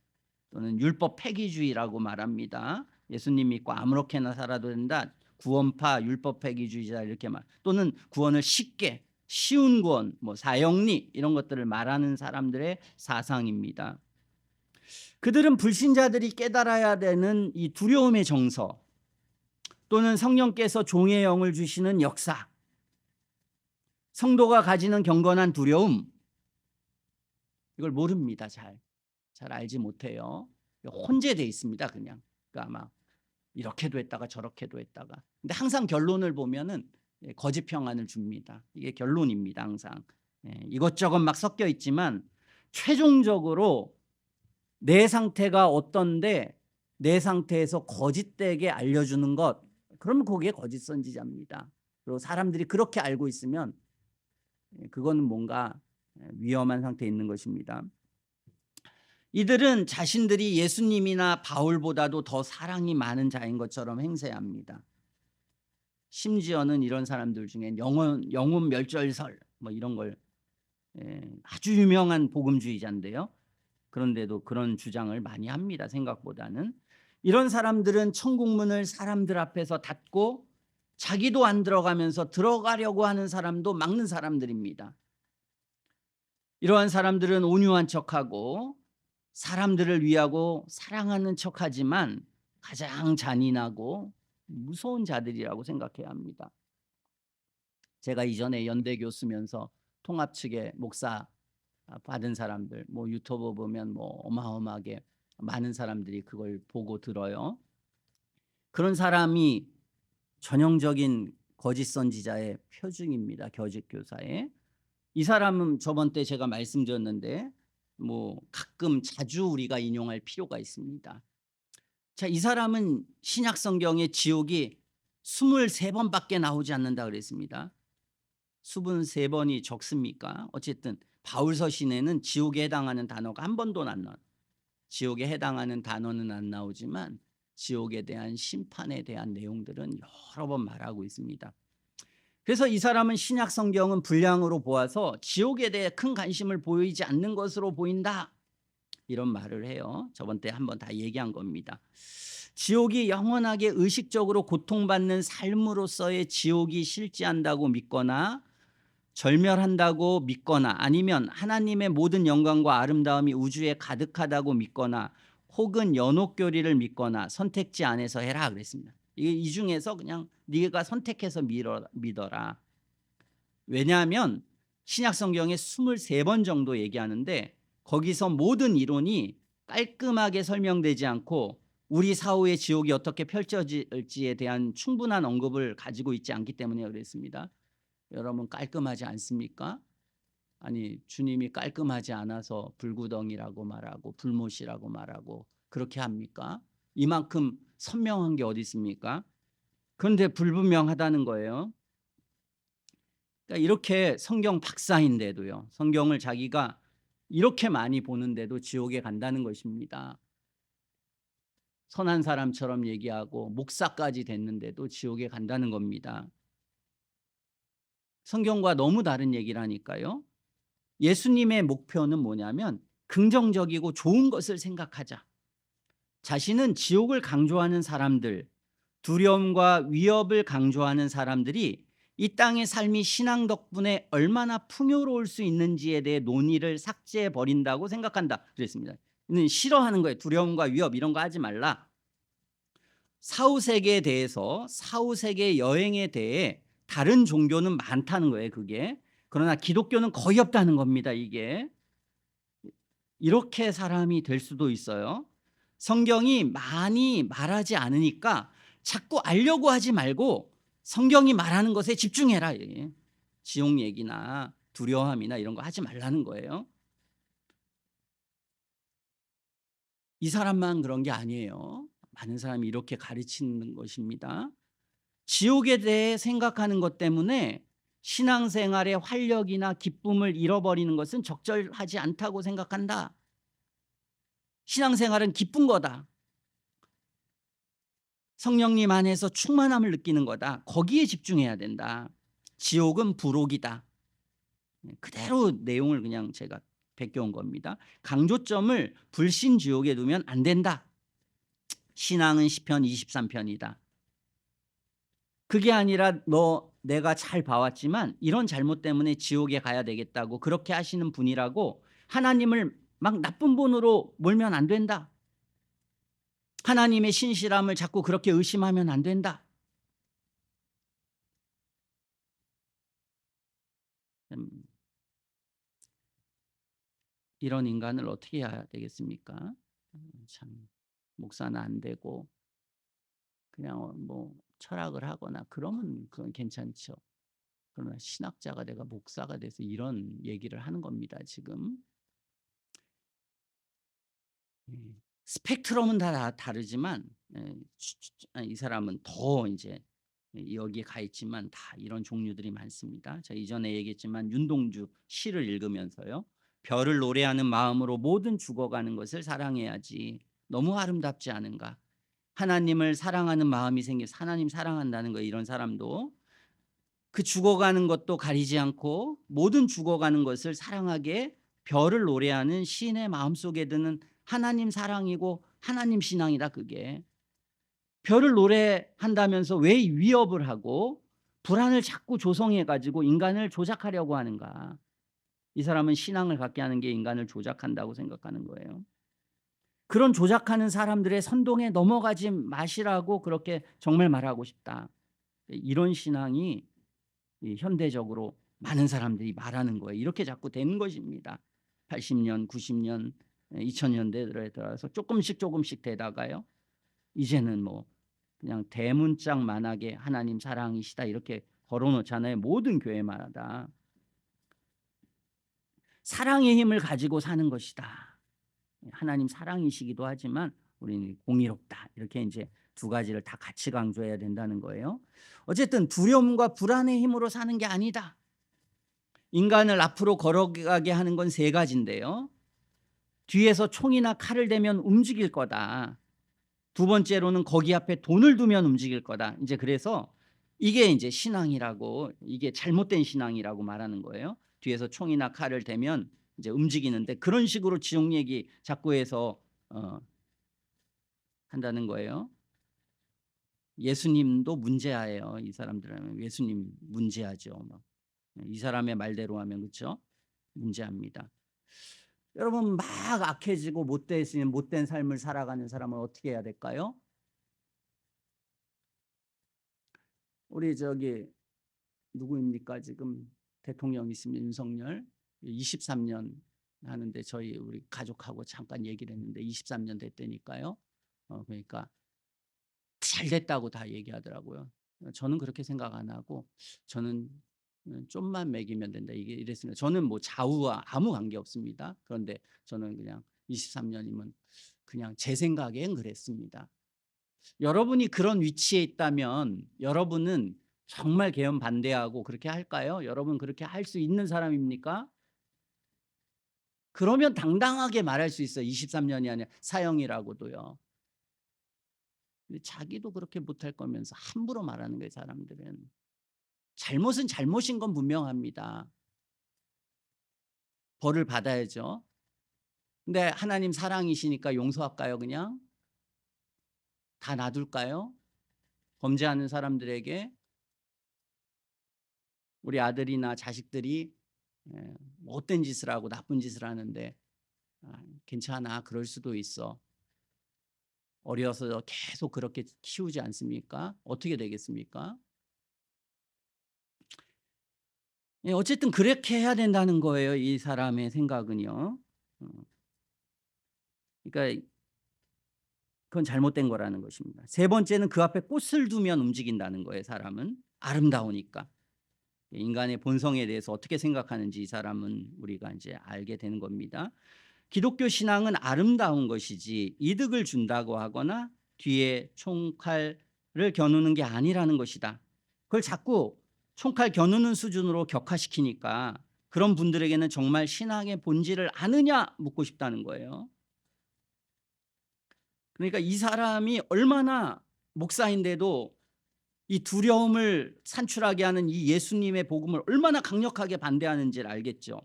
또는 율법 폐기주의라고 말합니다. 예수님 믿고 아무렇게나 살아도 된다. 구원파, 율법 회기주의자 이렇게 말 또는 구원을 쉽게 쉬운 구원, 뭐 사형리 이런 것들을 말하는 사람들의 사상입니다. 그들은 불신자들이 깨달아야 되는 이 두려움의 정서 또는 성령께서 종의 영을 주시는 역사, 성도가 가지는 경건한 두려움 이걸 모릅니다. 잘 알지 못해요. 혼재돼 있습니다. 그냥. 그러니까 아마 이렇게도 했다가 저렇게도 했다가. 근데 항상 결론을 보면은 거짓 평안을 줍니다. 이게 결론입니다. 항상. 이것저것 막 섞여 있지만 최종적으로 내 상태가 어떤데 내 상태에서 거짓되게 알려주는 것, 그러면 그게 거짓 선지자입니다. 그리고 사람들이 그렇게 알고 있으면 그거는 뭔가 위험한 상태에 있는 것입니다. 이들은 자신들이 예수님이나 바울보다도 더 사랑이 많은 자인 것처럼 행세합니다. 심지어는 이런 사람들 중에 영혼 멸절설 뭐 이런 걸 아주 유명한 복음주의자인데요. 그런데도 그런 주장을 많이 합니다. 생각보다는. 이런 사람들은 천국문을 사람들 앞에서 닫고 자기도 안 들어가면서 들어가려고 하는 사람도 막는 사람들입니다. 이러한 사람들은 온유한 척하고 사람들을 위하고 사랑하는 척하지만 가장 잔인하고 무서운 자들이라고 생각해야 합니다. 제가 이전에 연대교 쓰면서 통합 측의 목사 받은 사람들 뭐 유튜브 보면 뭐 어마어마하게 많은 사람들이 그걸 보고 들어요. 그런 사람이 전형적인 거짓 선지자의 표징입니다. 거짓 교사의. 이 사람은 저번 때 제가 말씀드렸는데 뭐 가끔 자주 우리가 인용할 필요가 있습니다. 자, 이 사람은 신약 성경에 지옥이 23번밖에 나오지 않는다 그랬습니다. 23번이 적습니까? 어쨌든 바울서 신에는 지옥에 해당하는 단어가 한 번도 안 나와요. 지옥에 해당하는 단어는 안 나오지만 지옥에 대한 심판에 대한 내용들은 여러 번 말하고 있습니다. 그래서 이 사람은 신약 성경은 분량으로 보아서 지옥에 대해 큰 관심을 보이지 않는 것으로 보인다. 이런 말을 해요. 저번 때 한번 다 얘기한 겁니다. 지옥이 영원하게 의식적으로 고통받는 삶으로서의 지옥이 실제한다고 믿거나 절멸한다고 믿거나 아니면 하나님의 모든 영광과 아름다움이 우주에 가득하다고 믿거나 혹은 연옥교리를 믿거나 선택지 안에서 해라 그랬습니다. 이 중에서 그냥 네가 선택해서 믿어라. 왜냐하면 신약 성경에 23번 정도 얘기하는데 거기서 모든 이론이 깔끔하게 설명되지 않고 우리 사후의 지옥이 어떻게 펼쳐질지에 대한 충분한 언급을 가지고 있지 않기 때문에 그랬습니다. 여러분 깔끔하지 않습니까? 아니 주님이 깔끔하지 않아서 불구덩이라고 말하고 불못이라고 말하고 그렇게 합니까? 이만큼 선명한 게 어디 있습니까? 그런데 불분명하다는 거예요. 그러니까 이렇게 성경 박사인데도요. 성경을 자기가 이렇게 많이 보는데도 지옥에 간다는 것입니다. 선한 사람처럼 얘기하고 목사까지 됐는데도 지옥에 간다는 겁니다. 성경과 너무 다른 얘기를 하니까요. 예수님의 목표는 뭐냐면 긍정적이고 좋은 것을 생각하자. 자신은 지옥을 강조하는 사람들, 두려움과 위협을 강조하는 사람들이 이 땅의 삶이 신앙 덕분에 얼마나 풍요로울 수 있는지에 대해 논의를 삭제해 버린다고 생각한다. 그랬습니다. 이는 싫어하는 거예요. 두려움과 위협 이런 거 하지 말라. 사후세계에 대해서 사후세계 여행에 대해 다른 종교는 많다는 거예요. 그게. 그러나 기독교는 거의 없다는 겁니다. 이게. 이렇게 사람이 될 수도 있어요. 성경이 많이 말하지 않으니까 자꾸 알려고 하지 말고 성경이 말하는 것에 집중해라. 지옥 얘기나 두려움이나 이런 거 하지 말라는 거예요. 이 사람만 그런 게 아니에요. 많은 사람이 이렇게 가르치는 것입니다. 지옥에 대해 생각하는 것 때문에 신앙생활의 활력이나 기쁨을 잃어버리는 것은 적절하지 않다고 생각한다. 신앙생활은 기쁜 거다. 성령님 안에서 충만함을 느끼는 거다. 거기에 집중해야 된다. 지옥은 부록이다. 그대로 내용을 그냥 제가 베껴온 겁니다. 강조점을 불신지옥에 두면 안 된다. 신앙은 시편 23편이다. 그게 아니라 내가 잘 봐왔지만 이런 잘못 때문에 지옥에 가야 되겠다고 그렇게 하시는 분이라고 하나님을 막 나쁜 분으로 몰면 안 된다. 하나님의 신실함을 자꾸 그렇게 의심하면 안 된다. 음, 이런 인간을 어떻게 해야 되겠습니까? 참 목사는 안 되고 그냥 뭐 철학을 하거나 그러면 그건 괜찮죠. 그러나 신학자가 내가 목사가 돼서 이런 얘기를 하는 겁니다, 지금. 예. 스펙트럼은 다 다르지만 이 사람은 더 이제 여기에 가 있지만 다 이런 종류들이 많습니다. 제가 이전에 얘기했지만 윤동주 시를 읽으면서요. 별을 노래하는 마음으로 모든 죽어가는 것을 사랑해야지. 너무 아름답지 않은가? 하나님을 사랑하는 마음이 생겨서 하나님 사랑한다는 거 이런 사람도 그 죽어가는 것도 가리지 않고 모든 죽어가는 것을 사랑하게 별을 노래하는 시인의 마음속에 드는 하나님 사랑이고 하나님 신앙이다 그게. 별을 노래한다면서 왜 위협을 하고 불안을 자꾸 조성해 가지고 인간을 조작하려고 하는가. 이 사람은 신앙을 갖게 하는 게 인간을 조작한다고 생각하는 거예요. 그런 조작하는 사람들의 선동에 넘어가지 마시라고 그렇게 정말 말하고 싶다. 이런 신앙이 현대적으로 많은 사람들이 말하는 거예요. 이렇게 자꾸 되는 것입니다. 80년, 90년, 2000년대에 들어서 조금씩 되다가요. 이제는 뭐 그냥 대문짝만하게 하나님 사랑이시다 이렇게 걸어놓잖아요. 모든 교회마다. 사랑의 힘을 가지고 사는 것이다. 하나님 사랑이시기도 하지만 우리는 공의롭다. 이렇게 이제 두 가지를 다 같이 강조해야 된다는 거예요. 어쨌든 두려움과 불안의 힘으로 사는 게 아니다. 인간을 앞으로 걸어가게 하는 건 세 가지인데요. 뒤에서 총이나 칼을 대면 움직일 거다. 두 번째로는 거기 앞에 돈을 두면 움직일 거다. 이제 그래서 이게 이제 신앙이라고 이게 잘못된 신앙이라고 말하는 거예요. 뒤에서 총이나 칼을 대면 이제 움직이는데 그런 식으로 지옥 얘기 자꾸 해서 한다는 거예요. 예수님도 문제아예요. 이 사람들은 예수님 문제하죠. 이 사람의 말대로 하면 그렇죠? 문제합니다. 여러분 막 악해지고 못된 삶을 살아가는 사람은 어떻게 해야 될까요? 우리 저기 누구입니까? 지금 대통령 있으면 윤석열 23년 하는데 저희 우리 가족하고 잠깐 얘기를 했는데 23년 됐다니까요. 그러니까 잘 됐다고 다 얘기하더라고요. 저는 그렇게 생각 안 하고 저는 좀만 먹이면 된다 이게 이랬습니다. 저는 뭐 좌우와 아무 관계 없습니다. 그런데 저는 그냥 23년이면 그냥 제 생각엔 그랬습니다. 여러분이 그런 위치에 있다면 여러분은 정말 개헌 반대하고 그렇게 할까요? 여러분 그렇게 할 수 있는 사람입니까? 그러면 당당하게 말할 수 있어요. 23년이 아니라 사형이라고도요. 근데 자기도 그렇게 못할 거면서 함부로 말하는 거예요, 사람들은. 잘못은 잘못인 건 분명합니다. 벌을 받아야죠. 근데 하나님 사랑이시니까 용서할까요, 그냥? 다 놔둘까요? 범죄하는 사람들에게 우리 아들이나 자식들이 못된 짓을 하고 나쁜 짓을 하는데 괜찮아 그럴 수도 있어. 어려서 계속 그렇게 키우지 않습니까? 어떻게 되겠습니까? 어쨌든 그렇게 해야 된다는 거예요. 이 사람의 생각은요. 어, 그러니까 그건 잘못된 거라는 것입니다. 세 번째는 그 앞에 꽃을 두면 움직인다는 거예요. 사람은 아름다우니까. 인간의 본성에 대해서 어떻게 생각하는지 이 사람은 우리가 이제 알게 되는 겁니다. 기독교 신앙은 아름다운 것이지 이득을 준다고 하거나 뒤에 총칼을 겨누는 게 아니라는 것이다. 그걸 자꾸 총칼 겨누는 수준으로 격화시키니까 그런 분들에게는 정말 신앙의 본질을 아느냐 묻고 싶다는 거예요. 그러니까 이 사람이 얼마나 목사인데도 이 두려움을 산출하게 하는 이 예수님의 복음을 얼마나 강력하게 반대하는지를 알겠죠.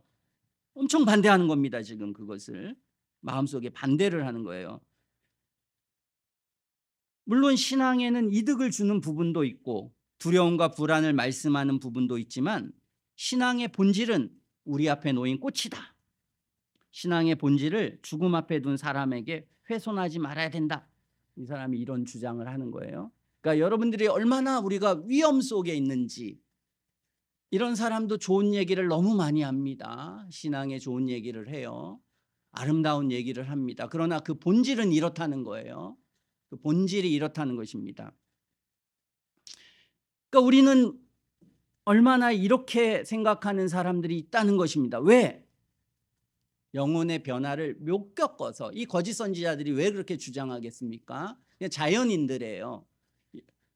엄청 반대하는 겁니다. 지금 그것을 마음속에 반대를 하는 거예요. 물론 신앙에는 이득을 주는 부분도 있고 두려움과 불안을 말씀하는 부분도 있지만 신앙의 본질은 우리 앞에 놓인 꽃이다. 신앙의 본질을 죽음 앞에 둔 사람에게 훼손하지 말아야 된다. 이 사람이 이런 주장을 하는 거예요. 그러니까 여러분들이 얼마나 우리가 위험 속에 있는지, 이런 사람도 좋은 얘기를 너무 많이 합니다. 신앙의 좋은 얘기를 해요. 아름다운 얘기를 합니다. 그러나 그 본질은 이렇다는 거예요. 그 본질이 이렇다는 것입니다. 그러니까 우리는 얼마나 이렇게 생각하는 사람들이 있다는 것입니다. 왜? 영혼의 변화를 못 겪어서. 이 거짓 선지자들이 왜 그렇게 주장하겠습니까? 그냥 자연인들이에요.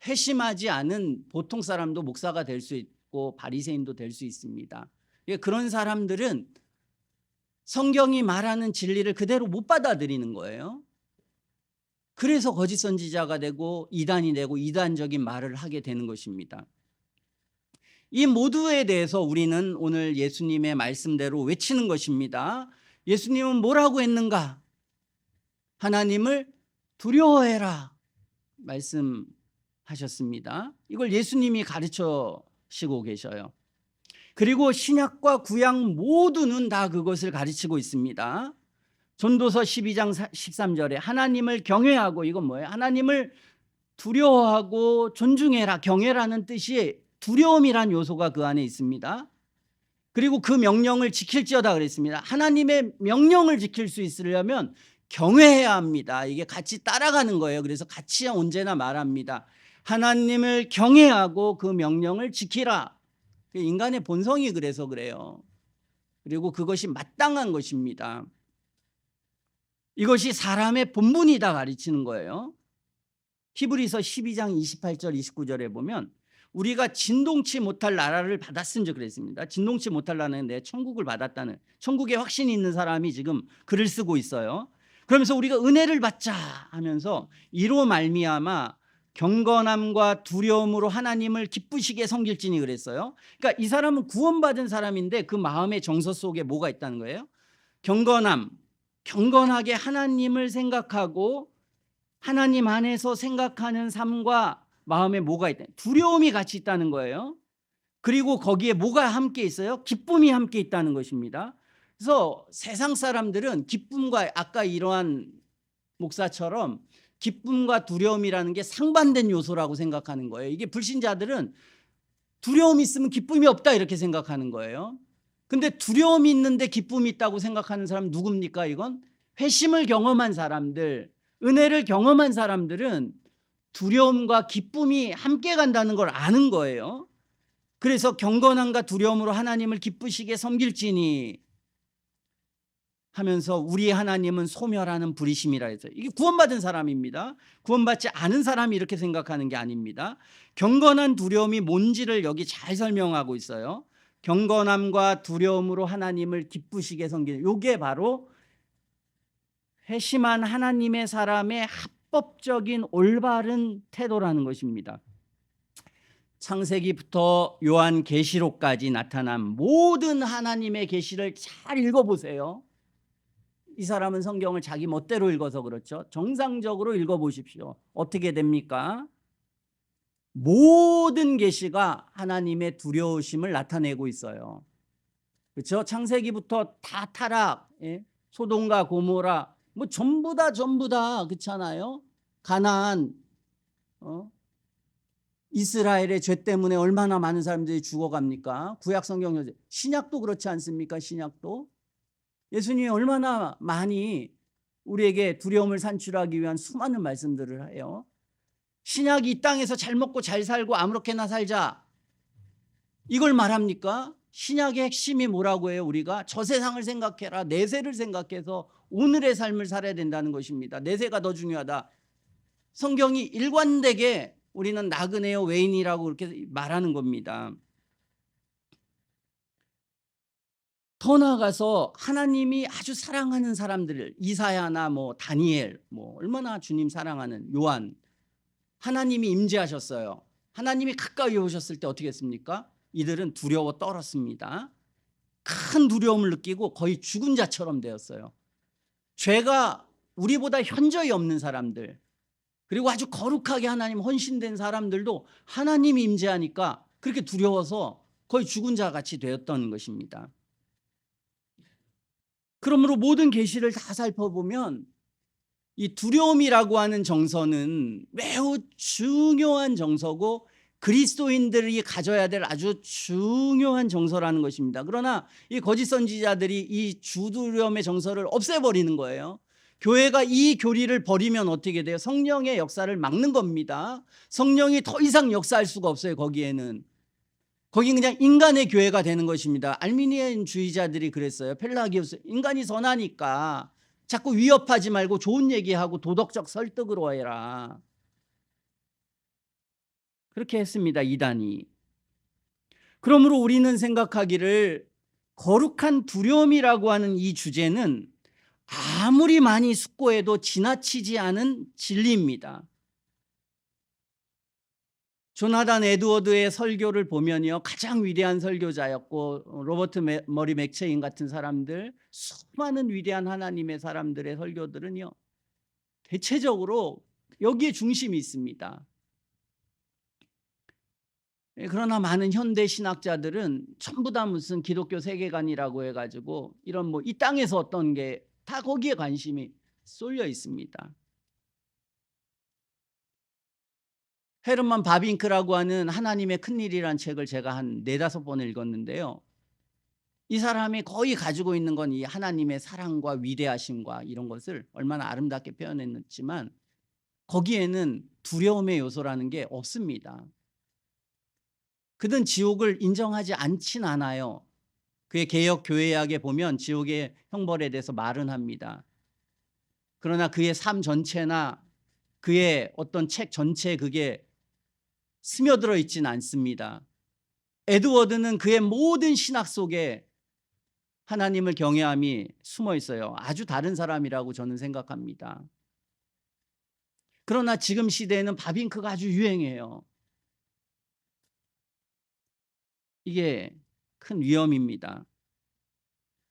회심하지 않은 보통 사람도 목사가 될 수 있고 바리새인도 될 수 있습니다. 그런 사람들은 성경이 말하는 진리를 그대로 못 받아들이는 거예요. 그래서 거짓 선지자가 되고 이단이 되고 이단적인 말을 하게 되는 것입니다. 이 모두에 대해서 우리는 오늘 예수님의 말씀대로 외치는 것입니다. 예수님은 뭐라고 했는가? 하나님을 두려워해라 말씀하셨습니다. 이걸 예수님이 가르쳐시고 계셔요. 그리고 신약과 구약 모두는 다 그것을 가르치고 있습니다. 전도서 12장 13절에 하나님을 경외하고, 이건 뭐예요? 하나님을 두려워하고 존중해라. 경외라는 뜻이 두려움이란 요소가 그 안에 있습니다. 그리고 그 명령을 지킬지어다 그랬습니다. 하나님의 명령을 지킬 수 있으려면 경외해야 합니다. 이게 같이 따라가는 거예요. 그래서 같이 언제나 말합니다. 하나님을 경외하고 그 명령을 지키라. 인간의 본성이 그래서 그래요. 그리고 그것이 마땅한 것입니다. 이것이 사람의 본분이다 가르치는 거예요. 히브리서 12장 28절 29절에 보면 우리가 진동치 못할 나라를 받았은 줄 그랬습니다. 진동치 못할 나라는 천국을 받았다는, 천국에 확신이 있는 사람이 지금 글을 쓰고 있어요. 그러면서 우리가 은혜를 받자 하면서 이로 말미암아 경건함과 두려움으로 하나님을 기쁘시게 섬길지니 그랬어요. 그러니까 이 사람은 구원받은 사람인데 그 마음의 정서 속에 뭐가 있다는 거예요? 경건함, 경건하게 하나님을 생각하고 하나님 안에서 생각하는 삶과 마음에 뭐가 있다? 두려움이 같이 있다는 거예요. 그리고 거기에 뭐가 함께 있어요? 기쁨이 함께 있다는 것입니다. 그래서 세상 사람들은 기쁨과, 아까 이러한 목사처럼 기쁨과 두려움이라는 게 상반된 요소라고 생각하는 거예요. 이게 불신자들은 두려움이 있으면 기쁨이 없다 이렇게 생각하는 거예요. 근데 두려움이 있는데 기쁨이 있다고 생각하는 사람 누굽니까? 이건 회심을 경험한 사람들, 은혜를 경험한 사람들은 두려움과 기쁨이 함께 간다는 걸 아는 거예요. 그래서 경건함과 두려움으로 하나님을 기쁘시게 섬길지니 하면서 우리 하나님은 소멸하는 불이심이라 해서, 이게 구원받은 사람입니다. 구원받지 않은 사람이 이렇게 생각하는 게 아닙니다. 경건한 두려움이 뭔지를 여기 잘 설명하고 있어요. 경건함과 두려움으로 하나님을 기쁘시게 섬기는, 이게 바로 회심한 하나님의 사람의 합법적인 올바른 태도라는 것입니다. 창세기부터 요한계시록까지 나타난 모든 하나님의 계시를 잘 읽어보세요. 이 사람은 성경을 자기 멋대로 읽어서 그렇죠. 정상적으로 읽어보십시오. 어떻게 됩니까? 모든 계시가 하나님의 두려우심을 나타내고 있어요. 그렇죠? 창세기부터 다 타락, 소돔과 고모라, 뭐 전부 다 그렇잖아요. 가나안, 이스라엘의 죄 때문에 얼마나 많은 사람들이 죽어갑니까? 구약 성경, 신약도 그렇지 않습니까? 신약도 예수님이 얼마나 많이 우리에게 두려움을 산출하기 위한 수많은 말씀들을 해요. 신약이 이 땅에서 잘 먹고 잘 살고 아무렇게나 살자, 이걸 말합니까? 신약의 핵심이 뭐라고 해요? 우리가 저 세상을 생각해라, 내세를 생각해서 오늘의 삶을 살아야 된다는 것입니다. 내세가 더 중요하다. 성경이 일관되게 우리는 나그네요 외인이라고 그렇게 말하는 겁니다. 더 나아가서 하나님이 아주 사랑하는 사람들을, 이사야나 뭐 다니엘, 뭐 얼마나 주님 사랑하는 요한, 하나님이 임재하셨어요. 하나님이 가까이 오셨을 때 어떻게 했습니까? 이들은 두려워 떨었습니다. 큰 두려움을 느끼고 거의 죽은 자처럼 되었어요. 죄가 우리보다 현저히 없는 사람들, 그리고 아주 거룩하게 하나님 헌신된 사람들도 하나님이 임재하니까 그렇게 두려워서 거의 죽은 자 같이 되었던 것입니다. 그러므로 모든 계시를 다 살펴보면 이 두려움이라고 하는 정서는 매우 중요한 정서고 그리스도인들이 가져야 될 아주 중요한 정서라는 것입니다. 그러나 이 거짓 선지자들이 이 주두려움의 정서를 없애버리는 거예요. 교회가 이 교리를 버리면 어떻게 돼요? 성령의 역사를 막는 겁니다. 성령이 더 이상 역사할 수가 없어요. 거기에는. 거긴 그냥 인간의 교회가 되는 것입니다. 알미니안주의자들이 그랬어요. 펠라기우스, 인간이 선하니까 자꾸 위협하지 말고 좋은 얘기하고 도덕적 설득으로 해라. 그렇게 했습니다. 이단이. 그러므로 우리는 생각하기를 거룩한 두려움이라고 하는 이 주제는 아무리 많이 숙고해도 지나치지 않은 진리입니다. 조나단 에드워드의 설교를 보면요, 가장 위대한 설교자였고 로버트 머리 맥체인 같은 사람들, 수많은 위대한 하나님의 사람들의 설교들은요 대체적으로 여기에 중심이 있습니다. 그러나 많은 현대 신학자들은 전부 다 무슨 기독교 세계관이라고 해가지고 이런 뭐 이 땅에서 어떤 게 다 거기에 관심이 쏠려 있습니다. 헤르만 바빙크라고 하는 하나님의 큰일이라는 책을 제가 한 4-5번 읽었는데요. 이 사람이 거의 가지고 있는 건 이 하나님의 사랑과 위대하심과 이런 것을 얼마나 아름답게 표현했지만 거기에는 두려움의 요소라는 게 없습니다. 그는 지옥을 인정하지 않진 않아요. 그의 개역 교회학에 보면 지옥의 형벌에 대해서 말은 합니다. 그러나 그의 삶 전체나 그의 어떤 책 전체에 그게 스며들어 있지는 않습니다. 에드워드는 그의 모든 신학 속에 하나님을 경외함이 숨어 있어요. 아주 다른 사람이라고 저는 생각합니다. 그러나 지금 시대에는 바빙크가 아주 유행해요. 이게 큰 위험입니다.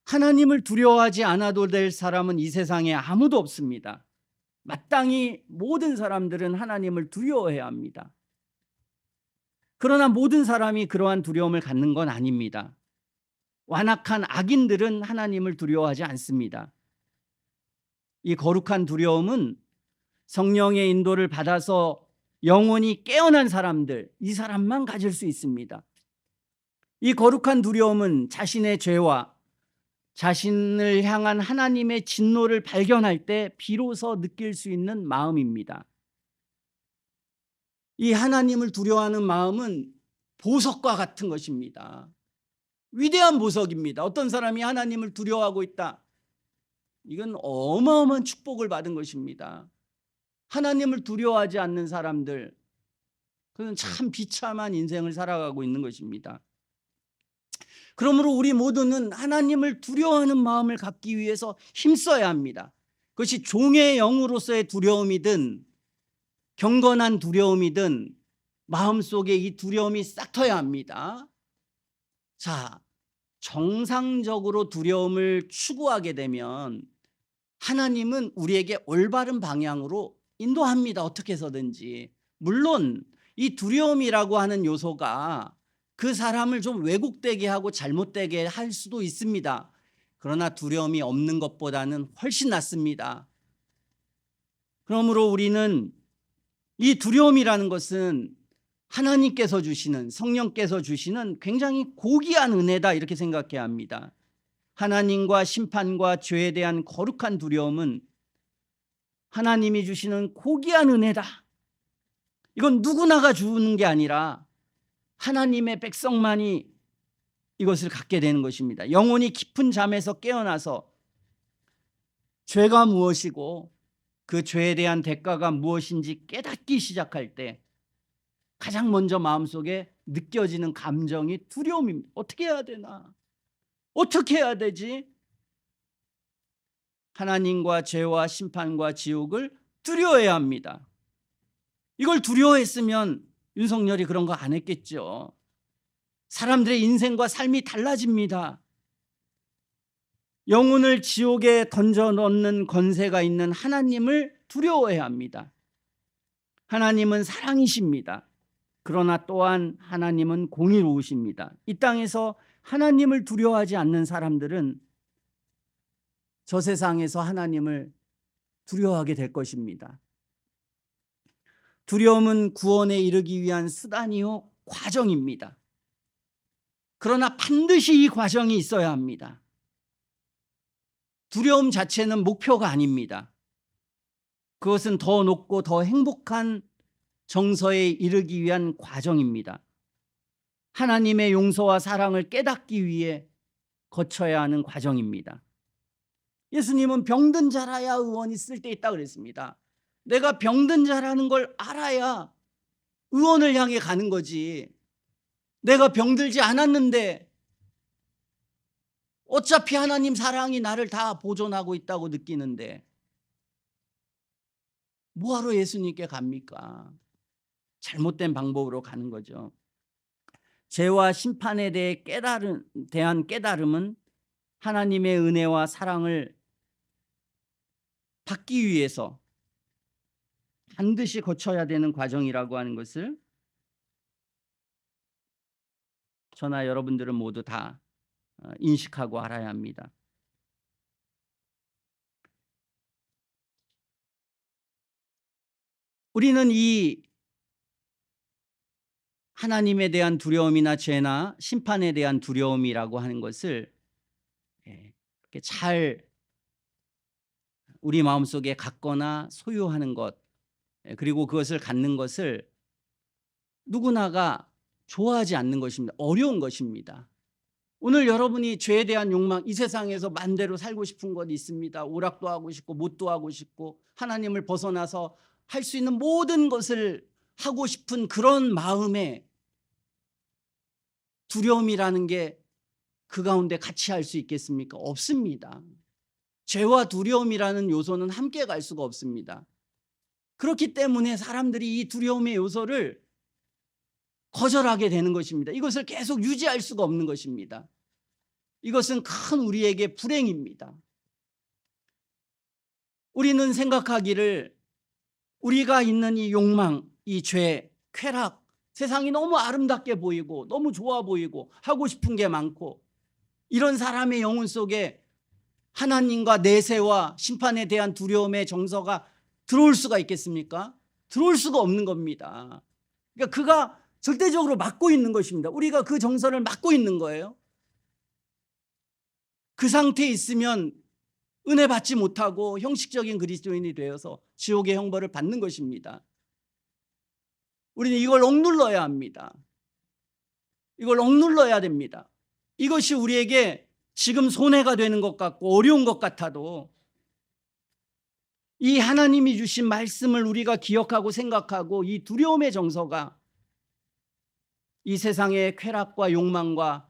하나님을 두려워하지 않아도 될 사람은 이 세상에 아무도 없습니다. 마땅히 모든 사람들은 하나님을 두려워해야 합니다. 그러나 모든 사람이 그러한 두려움을 갖는 건 아닙니다. 완악한 악인들은 하나님을 두려워하지 않습니다. 이 거룩한 두려움은 성령의 인도를 받아서 영혼이 깨어난 사람들, 이 사람만 가질 수 있습니다. 이 거룩한 두려움은 자신의 죄와 자신을 향한 하나님의 진노를 발견할 때 비로소 느낄 수 있는 마음입니다. 이 하나님을 두려워하는 마음은 보석과 같은 것입니다. 위대한 보석입니다. 어떤 사람이 하나님을 두려워하고 있다. 이건 어마어마한 축복을 받은 것입니다. 하나님을 두려워하지 않는 사람들, 그는 참 비참한 인생을 살아가고 있는 것입니다. 그러므로 우리 모두는 하나님을 두려워하는 마음을 갖기 위해서 힘써야 합니다. 그것이 종의 영으로서의 두려움이든 경건한 두려움이든 마음속에 이 두려움이 싹 터야 합니다. 자, 정상적으로 두려움을 추구하게 되면 하나님은 우리에게 올바른 방향으로 인도합니다. 어떻게 해서든지. 물론 이 두려움이라고 하는 요소가 그 사람을 좀 왜곡되게 하고 잘못되게 할 수도 있습니다. 그러나 두려움이 없는 것보다는 훨씬 낫습니다. 그러므로 우리는 이 두려움이라는 것은 하나님께서 주시는, 성령께서 주시는 굉장히 고귀한 은혜다, 이렇게 생각해야 합니다. 하나님과 심판과 죄에 대한 거룩한 두려움은 하나님이 주시는 고귀한 은혜다. 이건 누구나가 주는 게 아니라 하나님의 백성만이 이것을 갖게 되는 것입니다. 영혼이 깊은 잠에서 깨어나서 죄가 무엇이고 그 죄에 대한 대가가 무엇인지 깨닫기 시작할 때 가장 먼저 마음속에 느껴지는 감정이 두려움입니다. 어떻게 해야 되나? 어떻게 해야 되지? 하나님과 죄와 심판과 지옥을 두려워해야 합니다. 이걸 두려워했으면 윤석열이 그런 거 안 했겠죠. 사람들의 인생과 삶이 달라집니다. 영혼을 지옥에 던져 넣는 권세가 있는 하나님을 두려워해야 합니다. 하나님은 사랑이십니다. 그러나 또한 하나님은 공의로우십니다. 이 땅에서 하나님을 두려워하지 않는 사람들은 저 세상에서 하나님을 두려워하게 될 것입니다. 두려움은 구원에 이르기 위한 수단이요 과정입니다. 그러나 반드시 이 과정이 있어야 합니다. 두려움 자체는 목표가 아닙니다. 그것은 더 높고 더 행복한 정서에 이르기 위한 과정입니다. 하나님의 용서와 사랑을 깨닫기 위해 거쳐야 하는 과정입니다. 예수님은 병든 자라야 의원이 쓸데있다 그랬습니다. 내가 병든 자라는 걸 알아야 의원을 향해 가는 거지. 내가 병들지 않았는데 어차피 하나님 사랑이 나를 다 보존하고 있다고 느끼는데 뭐하러 예수님께 갑니까? 잘못된 방법으로 가는 거죠. 죄와 심판에 대한 깨달음은 하나님의 은혜와 사랑을 받기 위해서 반드시 거쳐야 되는 과정이라고 하는 것을 저나 여러분들은 모두 다 인식하고 알아야 합니다. 우리는 이 하나님에 대한 두려움이나 죄나 심판에 대한 두려움이라고 하는 것을 이렇게 잘 우리 마음속에 갖거나 소유하는 것, 그리고 그것을 갖는 것을 누구나가 좋아하지 않는 것입니다. 어려운 것입니다. 오늘 여러분이 죄에 대한 욕망, 이 세상에서 만대로 살고 싶은 것 있습니다. 오락도 하고 싶고 못도 하고 싶고 하나님을 벗어나서 할 수 있는 모든 것을 하고 싶은 그런 마음에 두려움이라는 게 그 가운데 같이 할 수 있겠습니까? 없습니다. 죄와 두려움이라는 요소는 함께 갈 수가 없습니다. 그렇기 때문에 사람들이 이 두려움의 요소를 거절하게 되는 것입니다. 이것을 계속 유지할 수가 없는 것입니다. 이것은 큰 우리에게 불행입니다. 우리는 생각하기를 우리가 있는 이 욕망, 이 죄, 쾌락, 세상이 너무 아름답게 보이고 너무 좋아 보이고 하고 싶은 게 많고 이런 사람의 영혼 속에 하나님과 내세와 심판에 대한 두려움의 정서가 들어올 수가 있겠습니까? 들어올 수가 없는 겁니다. 그러니까 그가 절대적으로 막고 있는 것입니다. 우리가 그 정서를 막고 있는 거예요. 그 상태에 있으면 은혜 받지 못하고 형식적인 그리스도인이 되어서 지옥의 형벌을 받는 것입니다. 우리는 이걸 억눌러야 합니다. 이걸 억눌러야 됩니다. 이것이 우리에게 지금 손해가 되는 것 같고 어려운 것 같아도 이 하나님이 주신 말씀을 우리가 기억하고 생각하고 이 두려움의 정서가 이 세상의 쾌락과 욕망과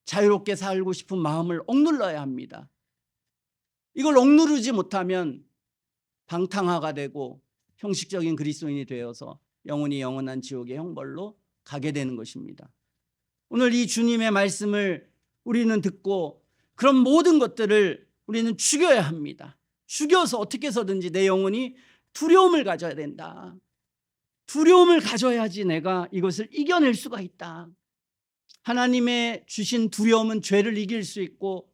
자유롭게 살고 싶은 마음을 억눌러야 합니다. 이걸 억누르지 못하면 방탕화가 되고 형식적인 그리스도인이 되어서 영원히 영원한 지옥의 형벌로 가게 되는 것입니다. 오늘 이 주님의 말씀을 우리는 듣고 그런 모든 것들을 우리는 죽여야 합니다. 죽여서 어떻게 해서든지 내 영혼이 두려움을 가져야 된다. 두려움을 가져야지 내가 이것을 이겨낼 수가 있다. 하나님의 주신 두려움은 죄를 이길 수 있고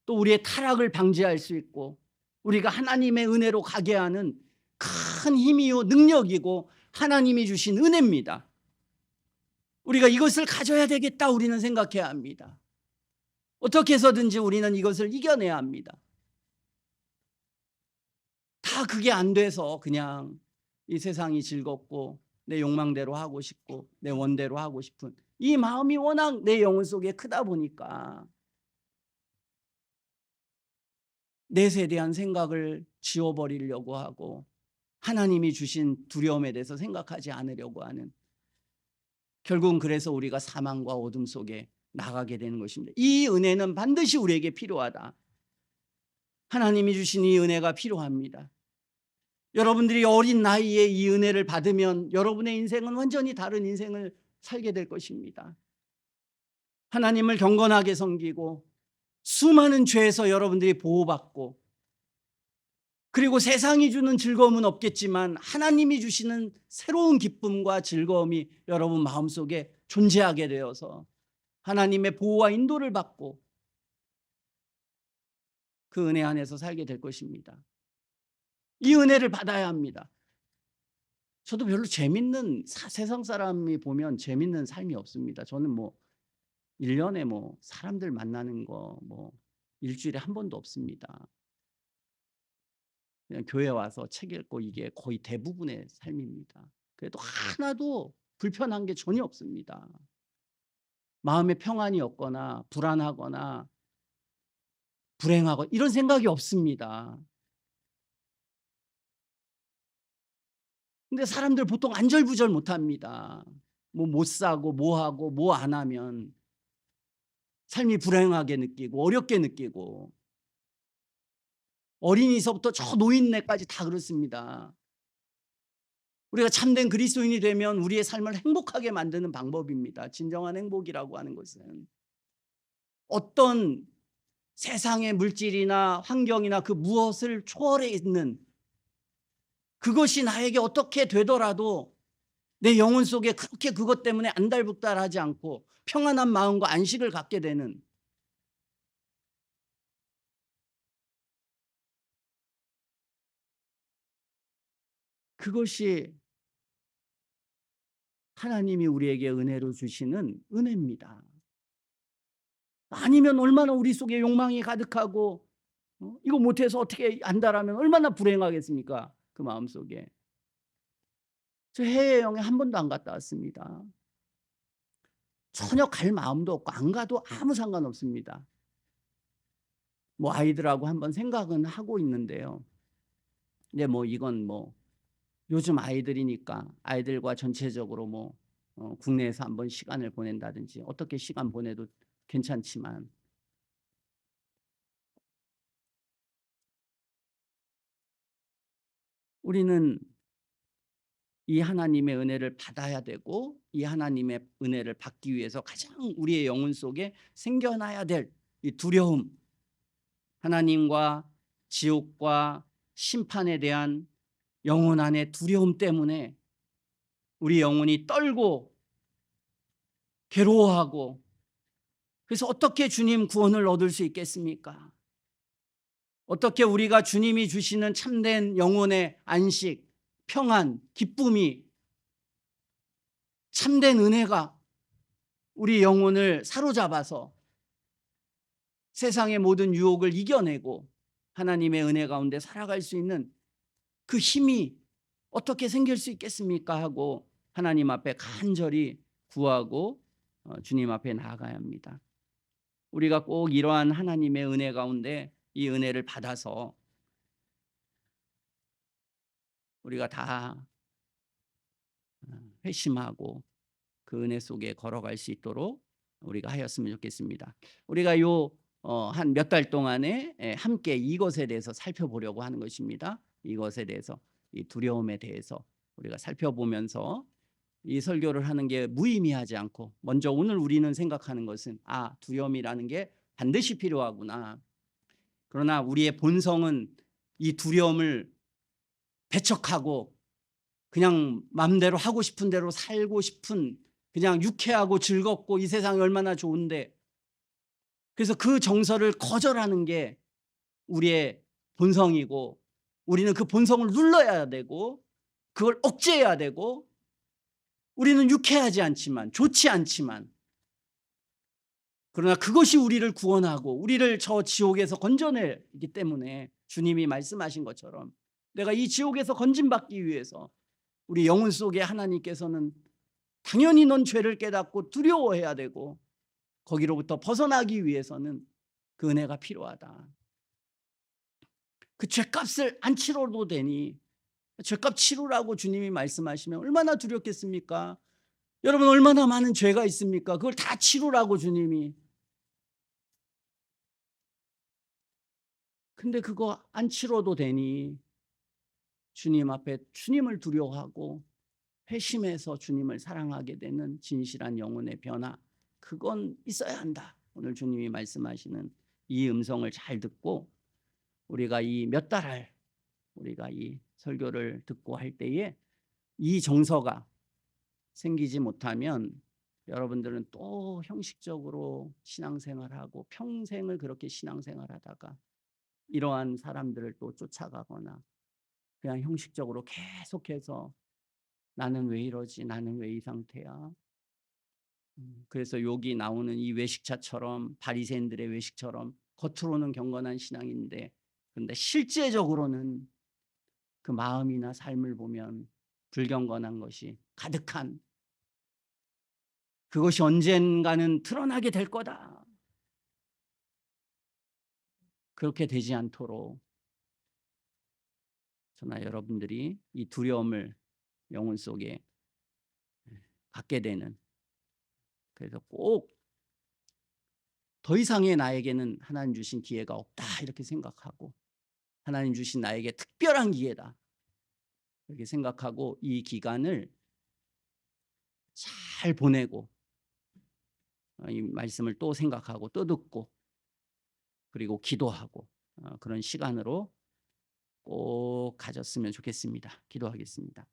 또 우리의 타락을 방지할 수 있고 우리가 하나님의 은혜로 가게 하는 큰 힘이요 능력이고 하나님이 주신 은혜입니다. 우리가 이것을 가져야 되겠다 우리는 생각해야 합니다. 어떻게 해서든지 우리는 이것을 이겨내야 합니다. 다 그게 안 돼서 그냥 이 세상이 즐겁고 내 욕망대로 하고 싶고 내 원대로 하고 싶은 이 마음이 워낙 내 영혼 속에 크다 보니까 내세에 대한 생각을 지워버리려고 하고 하나님이 주신 두려움에 대해서 생각하지 않으려고 하는, 결국은 그래서 우리가 사망과 어둠 속에 나가게 되는 것입니다. 이 은혜는 반드시 우리에게 필요하다. 하나님이 주신 이 은혜가 필요합니다. 여러분들이 어린 나이에 이 은혜를 받으면 여러분의 인생은 완전히 다른 인생을 살게 될 것입니다. 하나님을 경건하게 섬기고 수많은 죄에서 여러분들이 보호받고 그리고 세상이 주는 즐거움은 없겠지만 하나님이 주시는 새로운 기쁨과 즐거움이 여러분 마음속에 존재하게 되어서 하나님의 보호와 인도를 받고 그 은혜 안에서 살게 될 것입니다. 이 은혜를 받아야 합니다. 저도 별로 재밌는 세상 사람이 보면 재밌는 삶이 없습니다. 저는 뭐 1년에 뭐 사람들 만나는 거 뭐 일주일에 한 번도 없습니다. 그냥 교회 와서 책 읽고 이게 거의 대부분의 삶입니다. 그래도 하나도 불편한 게 전혀 없습니다. 마음에 평안이 없거나 불안하거나 불행하고 이런 생각이 없습니다. 근데 사람들 보통 안절부절 못합니다. 뭐 못 사고 뭐 하고 뭐 안 하면 삶이 불행하게 느끼고 어렵게 느끼고 어린이서부터 저 노인네까지 다 그렇습니다. 우리가 참된 그리스도인이 되면 우리의 삶을 행복하게 만드는 방법입니다. 진정한 행복이라고 하는 것은 어떤 세상의 물질이나 환경이나 그 무엇을 초월해 있는 그것이 나에게 어떻게 되더라도 내 영혼 속에 그렇게 그것 때문에 안달복달하지 않고 평안한 마음과 안식을 갖게 되는 그것이 하나님이 우리에게 은혜로 주시는 은혜입니다. 아니면 얼마나 우리 속에 욕망이 가득하고 이거 못해서 어떻게 안다라면 얼마나 불행하겠습니까? 그 마음속에. 저 해외여행에 한 번도 안 갔다 왔습니다. 전혀 갈 마음도 없고 안 가도 아무 상관없습니다. 뭐 아이들하고 한번 생각은 하고 있는데요. 근데 뭐 이건 뭐 요즘 아이들이니까 아이들과 전체적으로 뭐 국내에서 한번 시간을 보낸다든지 어떻게 시간 보내도 괜찮지만 우리는 이 하나님의 은혜를 받아야 되고 이 하나님의 은혜를 받기 위해서 가장 우리의 영혼 속에 생겨나야 될 이 두려움, 하나님과 지옥과 심판에 대한 영혼 안의 두려움 때문에 우리 영혼이 떨고 괴로워하고 그래서 어떻게 주님 구원을 얻을 수 있겠습니까? 어떻게 우리가 주님이 주시는 참된 영혼의 안식, 평안, 기쁨이 참된 은혜가 우리 영혼을 사로잡아서 세상의 모든 유혹을 이겨내고 하나님의 은혜 가운데 살아갈 수 있는 그 힘이 어떻게 생길 수 있겠습니까? 하고 하나님 앞에 간절히 구하고 주님 앞에 나아가야 합니다. 우리가 꼭 이러한 하나님의 은혜 가운데 이 은혜를 받아서 우리가 다 회심하고 그 은혜 속에 걸어갈 수 있도록 우리가 하였으면 좋겠습니다. 우리가 요 한 몇 달 동안에 함께 이것에 대해서 살펴보려고 하는 것입니다. 이것에 대해서 이 두려움에 대해서 우리가 살펴보면서 이 설교를 하는 게 무의미하지 않고 먼저 오늘 우리는 생각하는 것은 두려움이라는 게 반드시 필요하구나. 그러나 우리의 본성은 이 두려움을 배척하고 그냥 마음대로 하고 싶은 대로 살고 싶은 그냥 유쾌하고 즐겁고 이 세상이 얼마나 좋은데 그래서 그 정서를 거절하는 게 우리의 본성이고 우리는 그 본성을 눌러야 되고 그걸 억제해야 되고 우리는 유쾌하지 않지만 좋지 않지만 그러나 그것이 우리를 구원하고 우리를 저 지옥에서 건져내기 때문에 주님이 말씀하신 것처럼 내가 이 지옥에서 건진받기 위해서 우리 영혼 속에 하나님께서는 당연히 넌 죄를 깨닫고 두려워해야 되고 거기로부터 벗어나기 위해서는 그 은혜가 필요하다. 그 죄값을 안 치러도 되니 죄값 치르라고 주님이 말씀하시면 얼마나 두렵겠습니까? 여러분 얼마나 많은 죄가 있습니까? 그걸 다 치르라고 주님이. 근데 그거 안 치러도 되니 주님 앞에 주님을 두려워하고 회심해서 주님을 사랑하게 되는 진실한 영혼의 변화 그건 있어야 한다. 오늘 주님이 말씀하시는 이 음성을 잘 듣고 우리가 이 몇 달을 우리가 이 설교를 듣고 할 때에 이 정서가 생기지 못하면 여러분들은 또 형식적으로 신앙생활하고 평생을 그렇게 신앙생활하다가 이러한 사람들을 또 쫓아가거나 그냥 형식적으로 계속해서 '나는 왜 이러지? 나는 왜 이 상태야?' 그래서 여기 나오는 이 외식차처럼 바리새인들의 외식처럼 겉으로는 경건한 신앙인데 그런데 실제적으로는 그 마음이나 삶을 보면 불경건한 것이 가득한 그것이 언젠가는 드러나게 될 거다. 그렇게 되지 않도록 저나 여러분들이 이 두려움을 영혼 속에 갖게 되는 그래서 꼭 더 이상의 나에게는 하나님 주신 기회가 없다 이렇게 생각하고 하나님 주신 나에게 특별한 기회다 이렇게 생각하고 이 기간을 잘 보내고 이 말씀을 또 생각하고 또 듣고 그리고 기도하고 그런 시간으로 꼭 가졌으면 좋겠습니다. 기도하겠습니다.